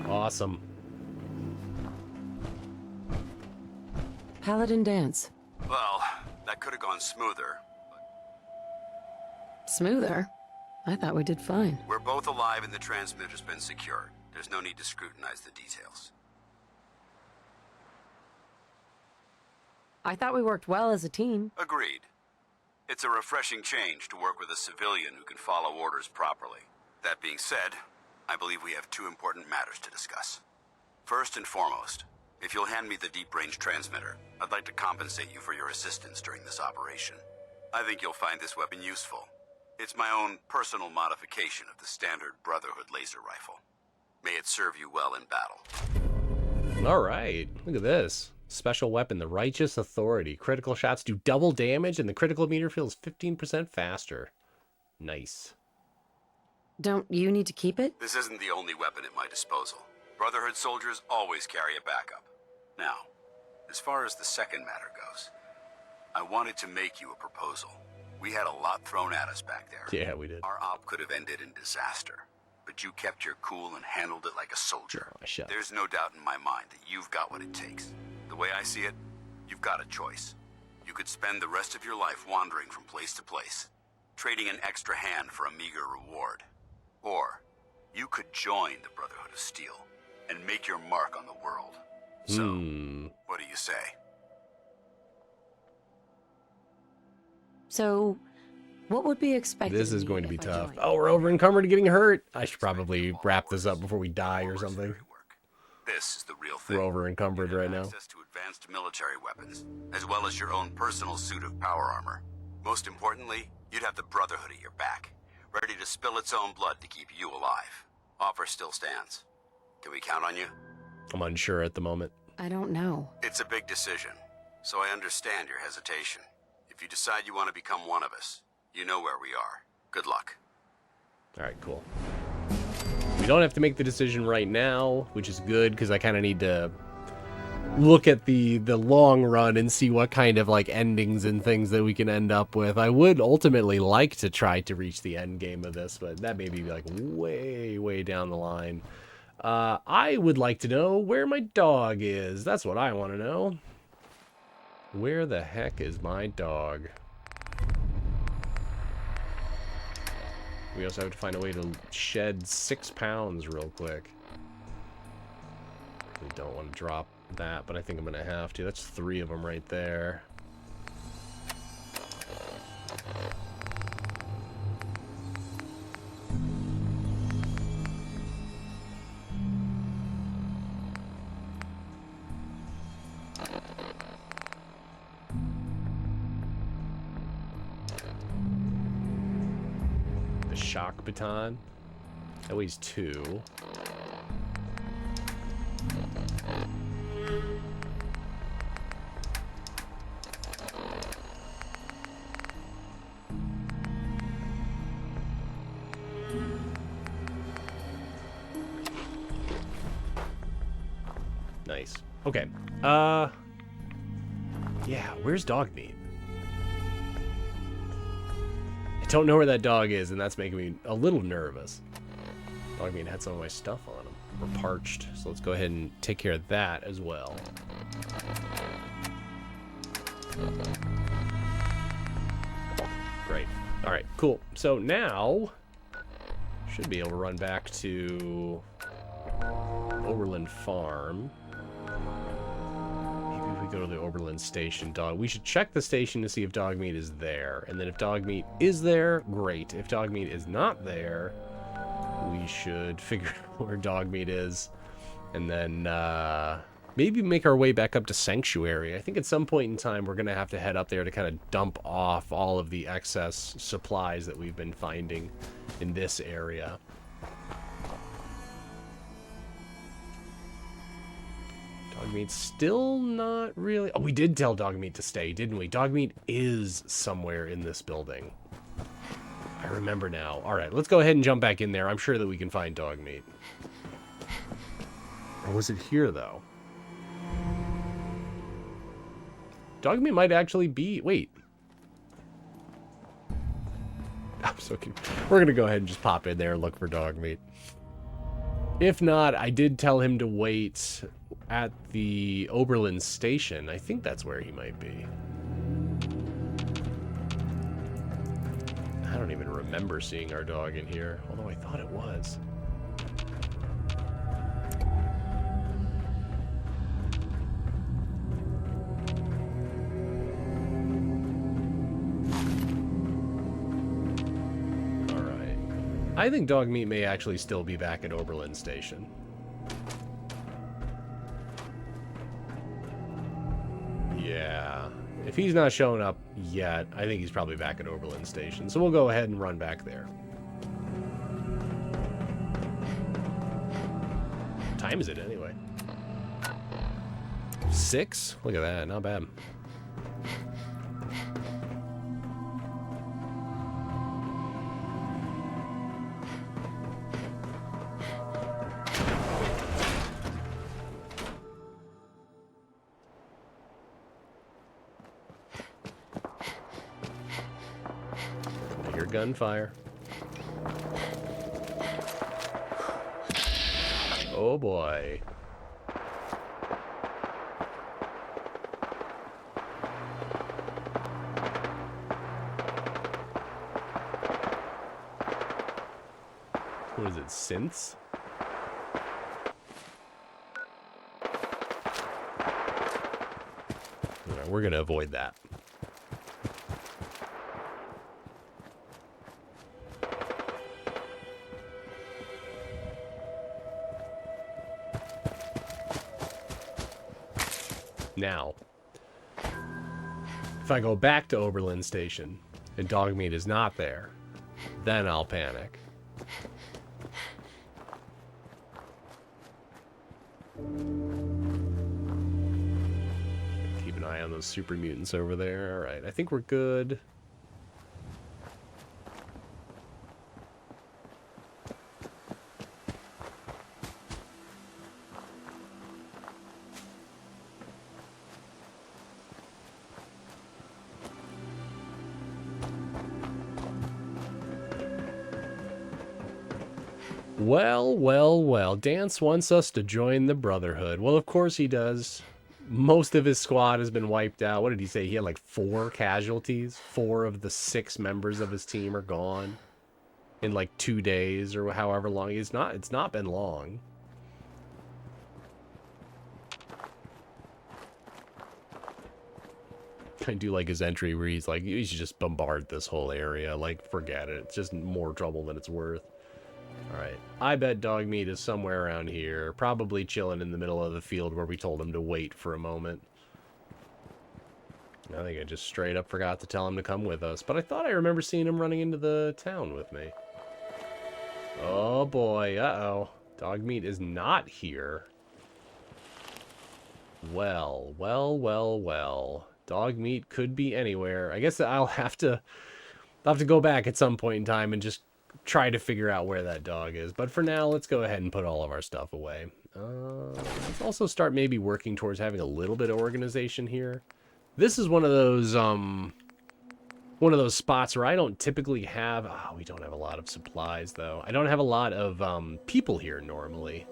Awesome.
Paladin Danse.
Well, that could have gone smoother.
Smoother? I thought we did fine.
We're both alive and the transmitter's been secured. There's no need to scrutinize the details.
I thought we worked well as a team.
Agreed. It's a refreshing change to work with a civilian who can follow orders properly. That being said, I believe we have two important matters to discuss. First and foremost, if you'll hand me the deep-range transmitter, I'd like to compensate you for your assistance during this operation. I think you'll find this weapon useful. It's my own personal modification of the standard Brotherhood laser rifle. May it serve you well in battle.
All right, look at this. Special weapon, the Righteous Authority. Critical shots do double damage, and the critical meter feels 15% faster. Nice.
Don't you need to keep it?
This isn't the only weapon at my disposal. Brotherhood soldiers always carry a backup. Now, as far as the second matter goes, I wanted to make you a proposal. We had a lot thrown at us back there.
Yeah, we did.
Our op could have ended in disaster, but you kept your cool and handled it like a soldier.
Oh,
There's no doubt in my mind that you've got what it takes. The way I see it, you've got a choice. You could spend the rest of your life wandering from place to place, trading an extra hand for a meager reward. Or you could join the Brotherhood of Steel and make your mark on the world. So, what do you say?
So, what would be expected?
This is going to be tough. Oh, we're over encumbered and getting hurt. I should probably wrap this up before we die or something.
This is the real thing.
We're over encumbered right now.
Access to advanced military weapons, as well as your own personal suit of power armor. Most importantly, you'd have the Brotherhood at your back, ready to spill its own blood to keep you alive. Offer still stands. Can we count on you?
I'm unsure at the moment.
I don't know.
It's a big decision, so I understand your hesitation. If you decide you want to become one of us, you know where we are. Good luck.
All right, cool. We don't have to make the decision right now, which is good because I kind of need to look at the long run and see what kind of like endings and things that we can end up with. I would ultimately like to try to reach the end game of this, but that may be like way down the line. I would like to know where my dog is. That's what I want to know. Where the heck is my dog? We also have to find a way to shed 6 pounds real quick. We don't want to drop that, but I think I'm going to have to. That's 3 of them right there. The shock baton. That weighs 2. Nice. Okay. Yeah, where's Dogmeat? I don't know where that dog is, and that's making me a little nervous. Dogmeat had some of my stuff on him. We're parched, so let's go ahead and take care of that as well. Great. All right, cool. So now, should be able to run back to Oberlin Farm. Maybe if we go to the Oberlin station, we should check the station to see if Dogmeat is there. And then if Dogmeat is there, great. If Dogmeat is not there, we should figure out where Dogmeat is. And then maybe make our way back up to Sanctuary. I think at some point in time we're going to have to head up there to kind of dump off all of the excess supplies that we've been finding in this area. Dogmeat's still not really... Oh, we did tell Dogmeat to stay, didn't we? Dogmeat is somewhere in this building. I remember now. All right, let's go ahead and jump back in there. I'm sure that we can find Dogmeat. Or was it here, though? Dogmeat might actually be... Wait. I'm so confused. We're going to go ahead and just pop in there and look for Dogmeat. If not, I did tell him to wait at the Oberlin station. I think that's where he might be. I don't even remember seeing our dog in here, although I thought it was. Alright. I think Dogmeat may actually still be back at Oberlin Station. Yeah. If he's not showing up yet, I think he's probably back at Oberlin Station. So we'll go ahead and run back there. What time is it anyway? 6? Look at that, not bad. Gunfire. Oh boy. What is it, synths? Alright, we're gonna avoid that. Now, if I go back to Oberlin Station and Dogmeat is not there, then I'll panic. Keep an eye on those super mutants over there. Alright, I think we're good. Well, well, well. Danse wants us to join the Brotherhood. Well, of course he does. Most of his squad has been wiped out. What did he say? He had like 4 casualties. 4 of the 6 members of his team are gone in like 2 days or however long. It's not been long. I do like his entry where he's like, you should just bombard this whole area. Like, forget it. It's just more trouble than it's worth. Alright, I bet Dogmeat is somewhere around here, probably chilling in the middle of the field where we told him to wait for a moment. I think I just straight up forgot to tell him to come with us, but I thought I remember seeing him running into the town with me. Oh boy, uh-oh. Dogmeat is not here. Well, well, well, well. Dogmeat could be anywhere. I guess I'll have to go back at some point in time and just try to figure out where that dog is. But for now, let's go ahead and put all of our stuff away. Let's also start maybe working towards having a little bit of organization here. This is one of those spots where I don't typically have... Oh, we don't have a lot of supplies, though. I don't have a lot of people here normally.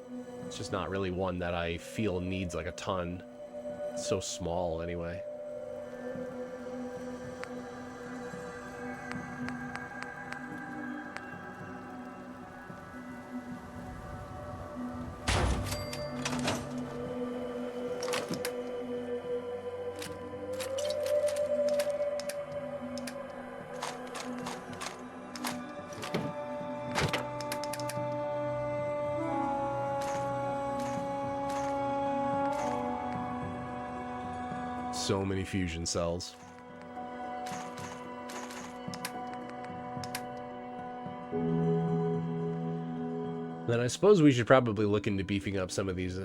It's just not really one that I feel needs like a ton. It's so small, anyway. So many fusion cells. Then I suppose we should probably look into beefing up some of these,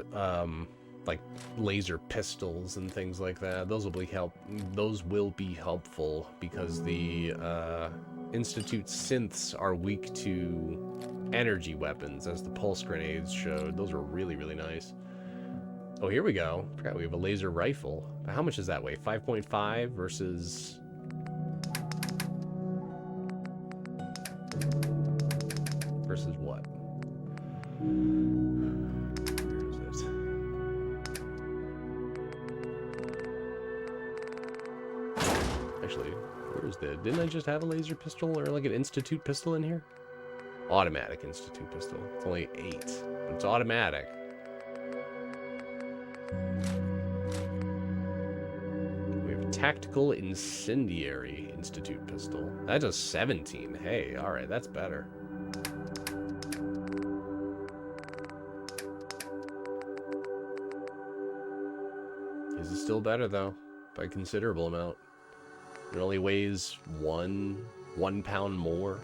like laser pistols and things like that. Those will be helpful because the Institute synths are weak to energy weapons, as the pulse grenades showed. Those are really, really nice. Oh, here we go. Forgot we have a laser rifle. How much does that weigh? 5.5 versus... Versus what? Where's the... Didn't I just have a laser pistol or like an institute pistol in here? Automatic institute pistol. It's only 8, but it's automatic. We have a tactical incendiary institute pistol. That does 17. Hey, all right, that's better. This is still better though, by a considerable amount. It only weighs 1 pound more.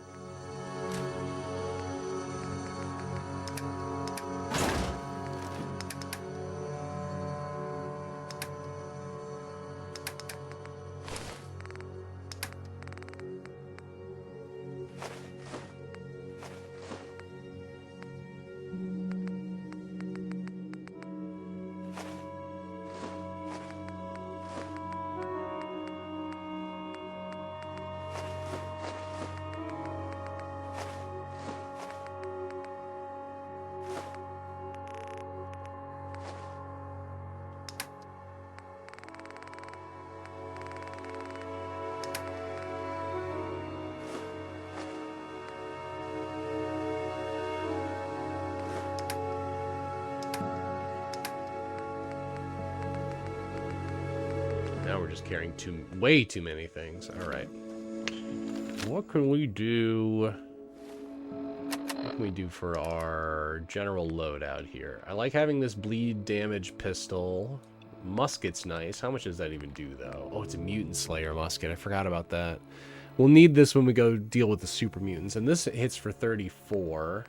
Now we're just carrying way too many things. All right. What can we do? What can we do for our general loadout here? I like having this bleed damage pistol. Musket's nice. How much does that even do, though? Oh, it's a mutant slayer musket. I forgot about that. We'll need this when we go deal with the super mutants. And this hits for 34.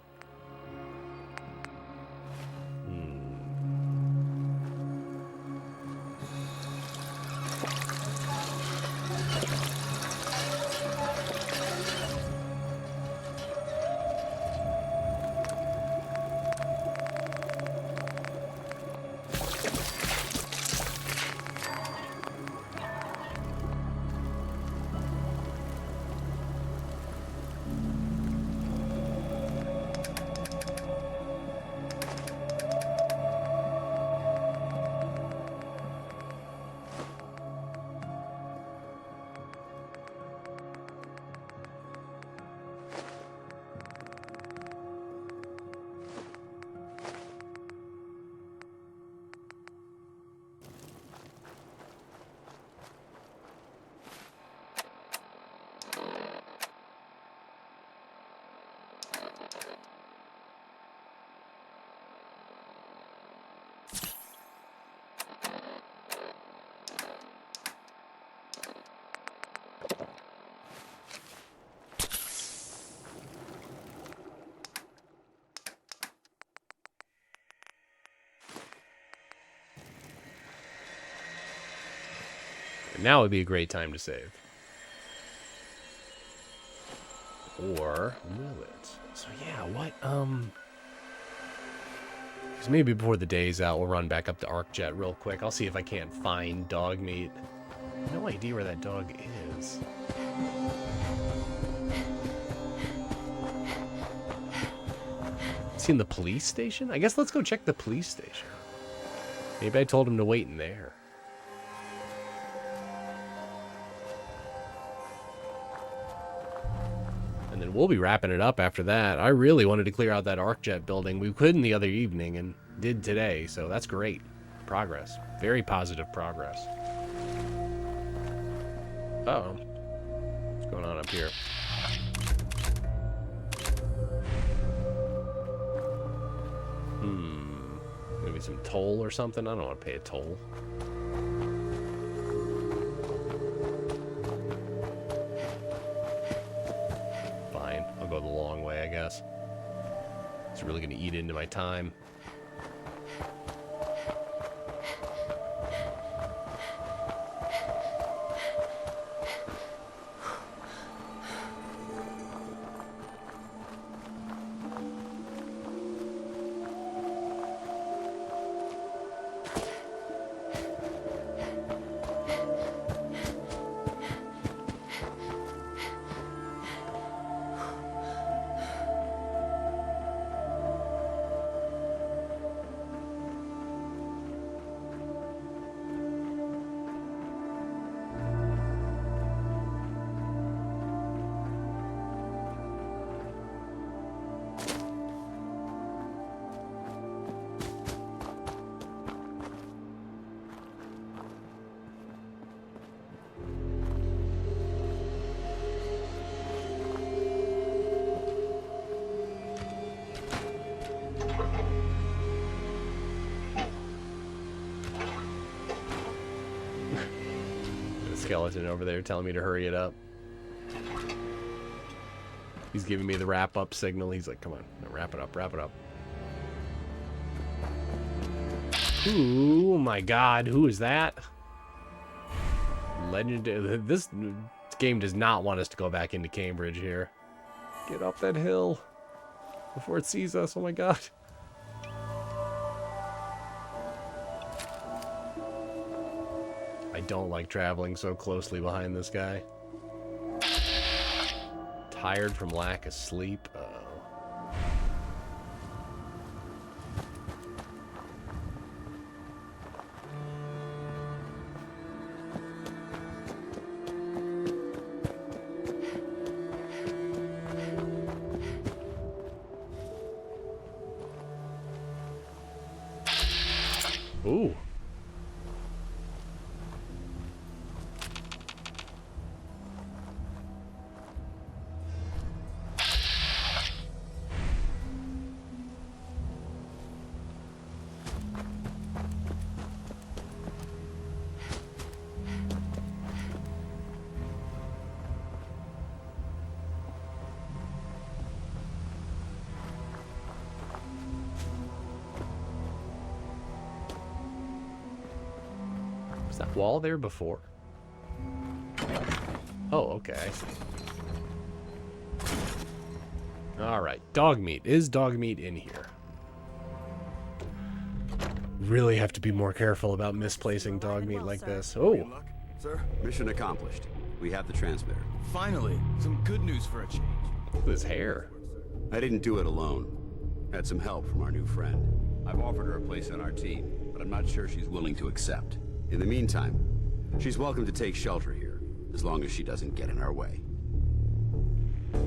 Now would be a great time to save. Or will it? So yeah, what? Because maybe before the day's out, we'll run back up to ArcJet real quick. I'll see if I can't find Dogmeat. No idea where that dog is. Is he in the police station? I guess let's go check the police station. Maybe I told him to wait in there. And then we'll be wrapping it up after that. I really wanted to clear out that ArcJet building. We couldn't the other evening and did today, so that's great. Progress. Very positive progress. Uh-oh. What's going on up here? Maybe some toll or something? I don't want to pay a toll. Fine. I'll go the long way, I guess. It's really going to eat into my time. skeleton over there telling me to hurry it up. He's giving me the wrap-up signal. He's like, come on, wrap it up, wrap it up. Ooh, my God, who is that? Legendary. This game does not want us to go back into Cambridge here. Get up that hill before it sees us. Oh my God. I don't like traveling so closely behind this guy. Tired from lack of sleep. Ooh. Was that wall there before? Oh, okay, I see. Alright, Dogmeat. Is Dogmeat in here? Really have to be more careful about misplacing Dogmeat like this. Oh!
Sir, mission accomplished. We have the transmitter.
Finally, some good news for a change.
Look at his hair.
I didn't do it alone. Had some help from our new friend. I've offered her a place on our team, but I'm not sure she's willing to accept. In the meantime, she's welcome to take shelter here, as long as she doesn't get in our way.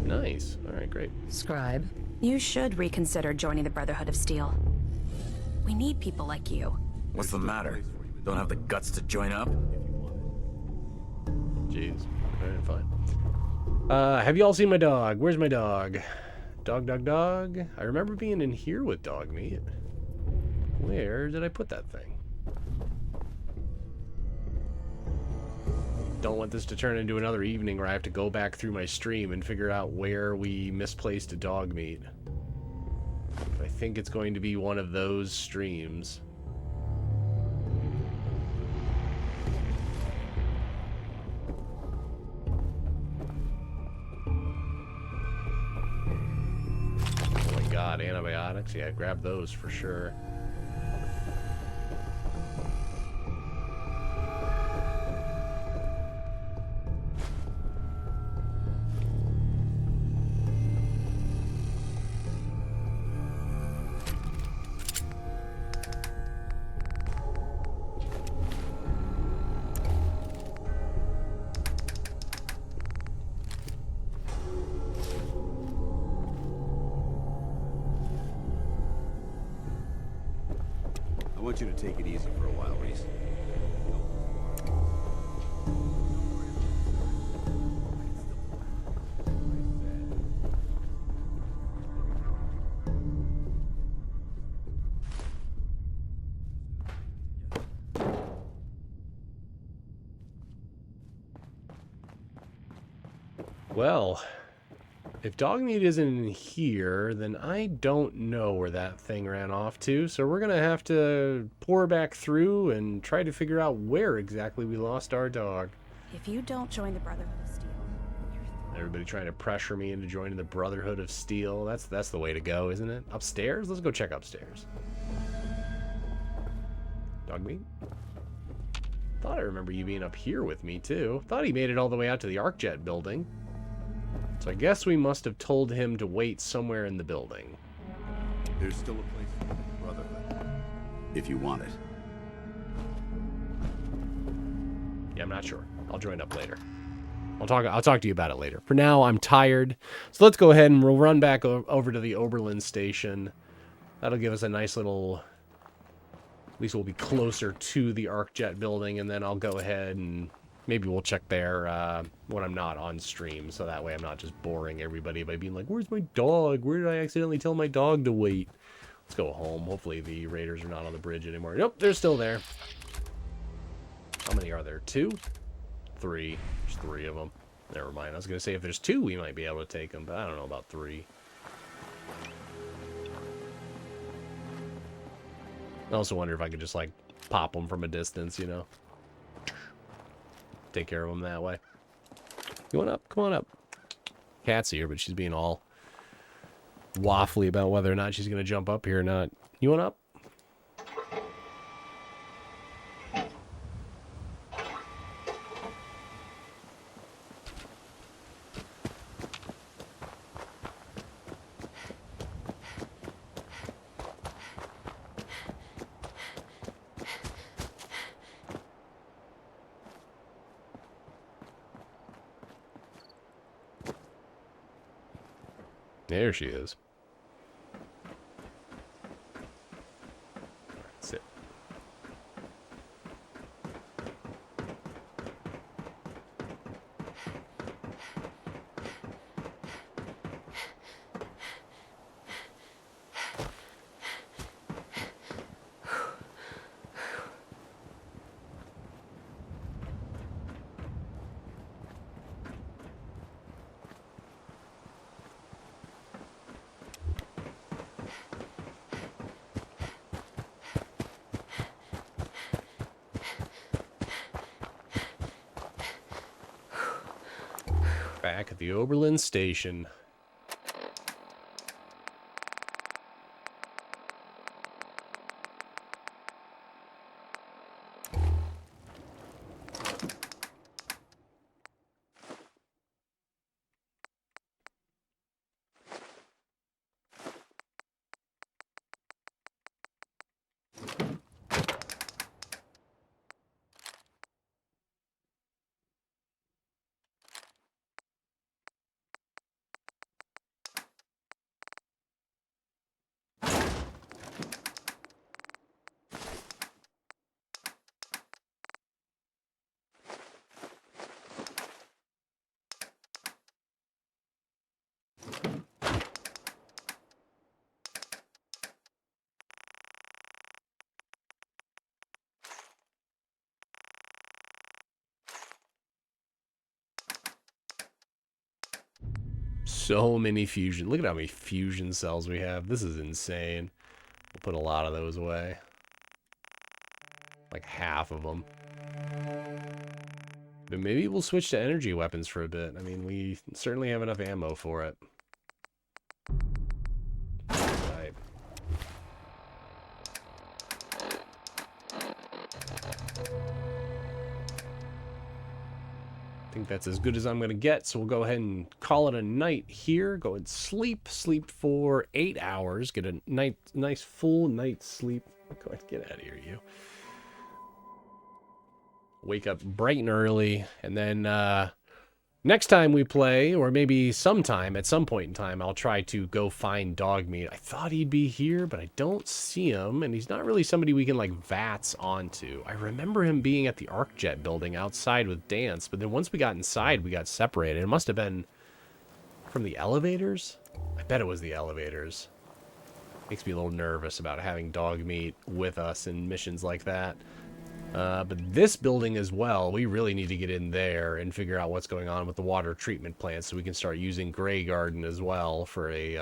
Nice. Alright, great.
Scribe.
You should reconsider joining the Brotherhood of Steel. We need people like you.
What's the matter? Don't have the guts to join up?
Jeez. Alright, fine. Have you all seen my dog? Where's my dog? Dog, dog, dog. I remember being in here with Dogmeat. Where did I put that thing? Don't want this to turn into another evening where I have to go back through my stream and figure out where we misplaced a Dogmeat. I think it's going to be one of those streams. Oh my God, antibiotics? Yeah, grab those for sure.
I want you to take it easy for a while, Reese.
Well, if Dogmeat isn't in here, then I don't know where that thing ran off to, so we're gonna have to pour back through and try to figure out where exactly we lost our dog.
If you don't join the Brotherhood of Steel,
Everybody trying to pressure me into joining the Brotherhood of Steel. That's the way to go, isn't it? Upstairs? Let's go check upstairs. Dogmeat? Thought I remember you being up here with me, too. Thought he made it all the way out to the ArcJet building. So I guess we must have told him to wait somewhere in the building.
There's still a place for the Brotherhood, if you want it.
Yeah, I'm not sure. I'll join up later. I'll talk to you about it later. For now, I'm tired. So let's go ahead and we'll run back over to the Oberlin station. That'll give us a nice little... At least we'll be closer to the ArcJet building, and then I'll go ahead and maybe we'll check there when I'm not on stream, so that way I'm not just boring everybody by being like, where's my dog? Where did I accidentally tell my dog to wait? Let's go home. Hopefully the raiders are not on the bridge anymore. Nope, they're still there. How many are there? 2? 3. There's 3 of them. Never mind. I was going to say if there's 2, we might be able to take them, but I don't know about 3. I also wonder if I could just, like, pop them from a distance, you know? Take care of them that way. You want up? Come on up. Cat's here, but she's being all waffly about whether or not she's going to jump up here or not. You want up? There she is. Sit. Back at the Oberlin station. So many fusion. Look at how many fusion cells we have. This is insane. We'll put a lot of those away. Like half of them. But maybe we'll switch to energy weapons for a bit. I mean, we certainly have enough ammo for it. Right. I think that's as good as I'm going to get, so we'll go ahead and call it a night here. Go and sleep. Sleep for 8 hours. Get a nice full night's sleep. Go ahead, get out of here, you. Wake up bright and early, and then next time we play, or maybe sometime, at some point in time, I'll try to go find Dogmeat. I thought he'd be here, but I don't see him, and he's not really somebody we can, like, VATS onto. I remember him being at the ArcJet building outside with Danse, but then once we got inside, we got separated. It must have been from the elevators? I bet it was the elevators. Makes me a little nervous about having Dogmeat with us in missions like that. But this building as well, we really need to get in there and figure out what's going on with the water treatment plant so we can start using Grey Garden as well for a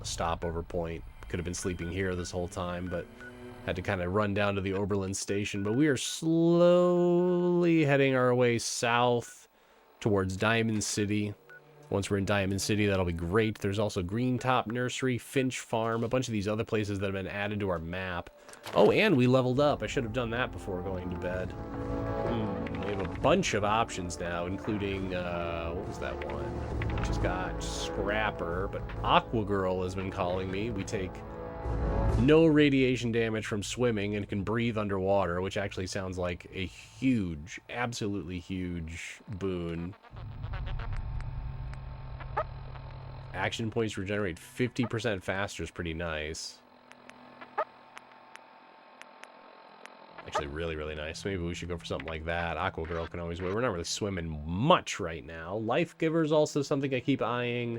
stopover point. Could have been sleeping here this whole time, but had to kind of run down to the Oberlin station. But we are slowly heading our way south towards Diamond City. Once we're in Diamond City, that'll be great. There's also Green Top Nursery, Finch Farm, a bunch of these other places that have been added to our map. Oh, and we leveled up. I should have done that before going to bed. We have a bunch of options now, including, what was that one? Just got Scrapper, but Aqua Girl has been calling me. We take no radiation damage from swimming and can breathe underwater, which actually sounds like a huge, absolutely huge boon. Action points regenerate 50% faster is pretty nice. Actually, really, really nice. Maybe we should go for something like that. Aqua Girl can always wait. We're not really swimming much right now. Life Giver is also something I keep eyeing.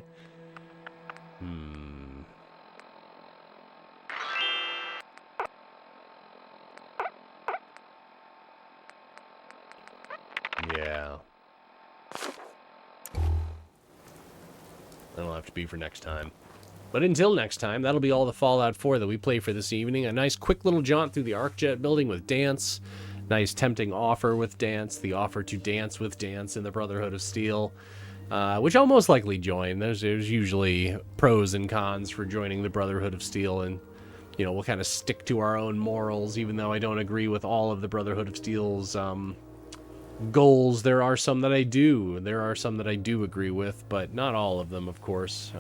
Yeah. That'll have to be for next time. But until next time, that'll be all the Fallout 4 that we play for this evening. A nice quick little jaunt through the ArcJet building with Danse. Nice tempting offer with Danse. The offer to dance with Danse in the Brotherhood of Steel. Which I'll most likely join. There's usually pros and cons for joining the Brotherhood of Steel. And, you know, we'll kind of stick to our own morals. Even though I don't agree with all of the Brotherhood of Steel's goals, there are some that I do. There are some that I do agree with, but not all of them, of course.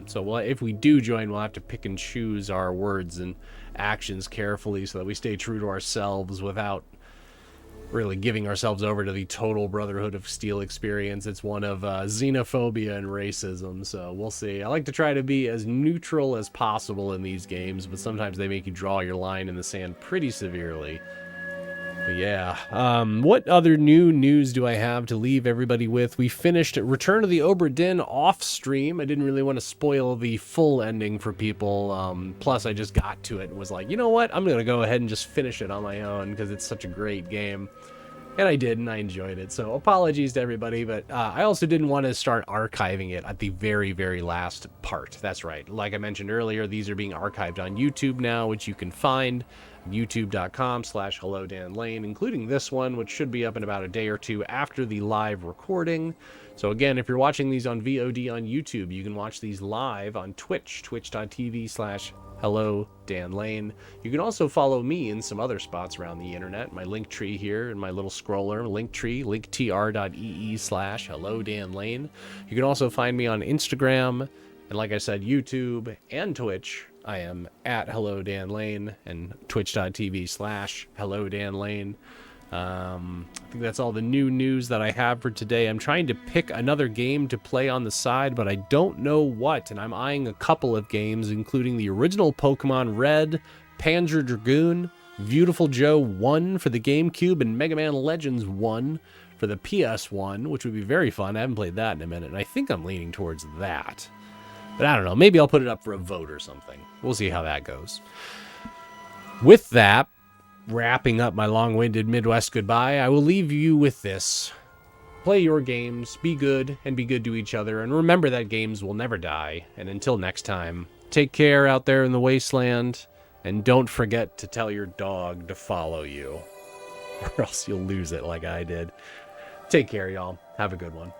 So if we do join, we'll have to pick and choose our words and actions carefully so that we stay true to ourselves without really giving ourselves over to the total Brotherhood of Steel experience. It's one of xenophobia and racism, so we'll see. I like to try to be as neutral as possible in these games, but sometimes they make you draw your line in the sand pretty severely. But yeah, what other new news do I have to leave everybody with? We finished Return of the Obra Dinn off stream. I didn't really want to spoil the full ending for people. Plus, I just got to it and was like, you know what? I'm going to go ahead and just finish it on my own because it's such a great game. And I did, and I enjoyed it. So apologies to everybody, but I also didn't want to start archiving it at the very, very last part. That's right. Like I mentioned earlier, these are being archived on YouTube now, which you can find youtube.com/HelloDanLane, including this one, which should be up in about a day or two after the live recording. So again, if you're watching these on VOD on YouTube, you can watch these live on Twitch, twitch.tv/HelloDanLane. You can also follow me in some other spots around the internet. My link tree here and my little scroller, Linktree, linktr.ee/HelloDanLane. You can also find me on Instagram, and like I said, YouTube and Twitch. I am at HelloDanLane and twitch.tv/HelloDanLane. I think that's all the new news that I have for today. I'm trying to pick another game to play on the side, but I don't know what, and I'm eyeing a couple of games, including the original Pokemon Red, Panzer Dragoon, Beautiful Joe 1 for the GameCube, and Mega Man Legends 1 for the PS1, which would be very fun. I haven't played that in a minute, and I think I'm leaning towards that. But I don't know. Maybe I'll put it up for a vote or something. We'll see how that goes. With that, wrapping up my long-winded Midwest goodbye, I will leave you with this. Play your games, be good, and be good to each other, and remember that games will never die. And until next time, take care out there in the wasteland, and don't forget to tell your dog to follow you, or else you'll lose it like I did. Take care, y'all. Have a good one.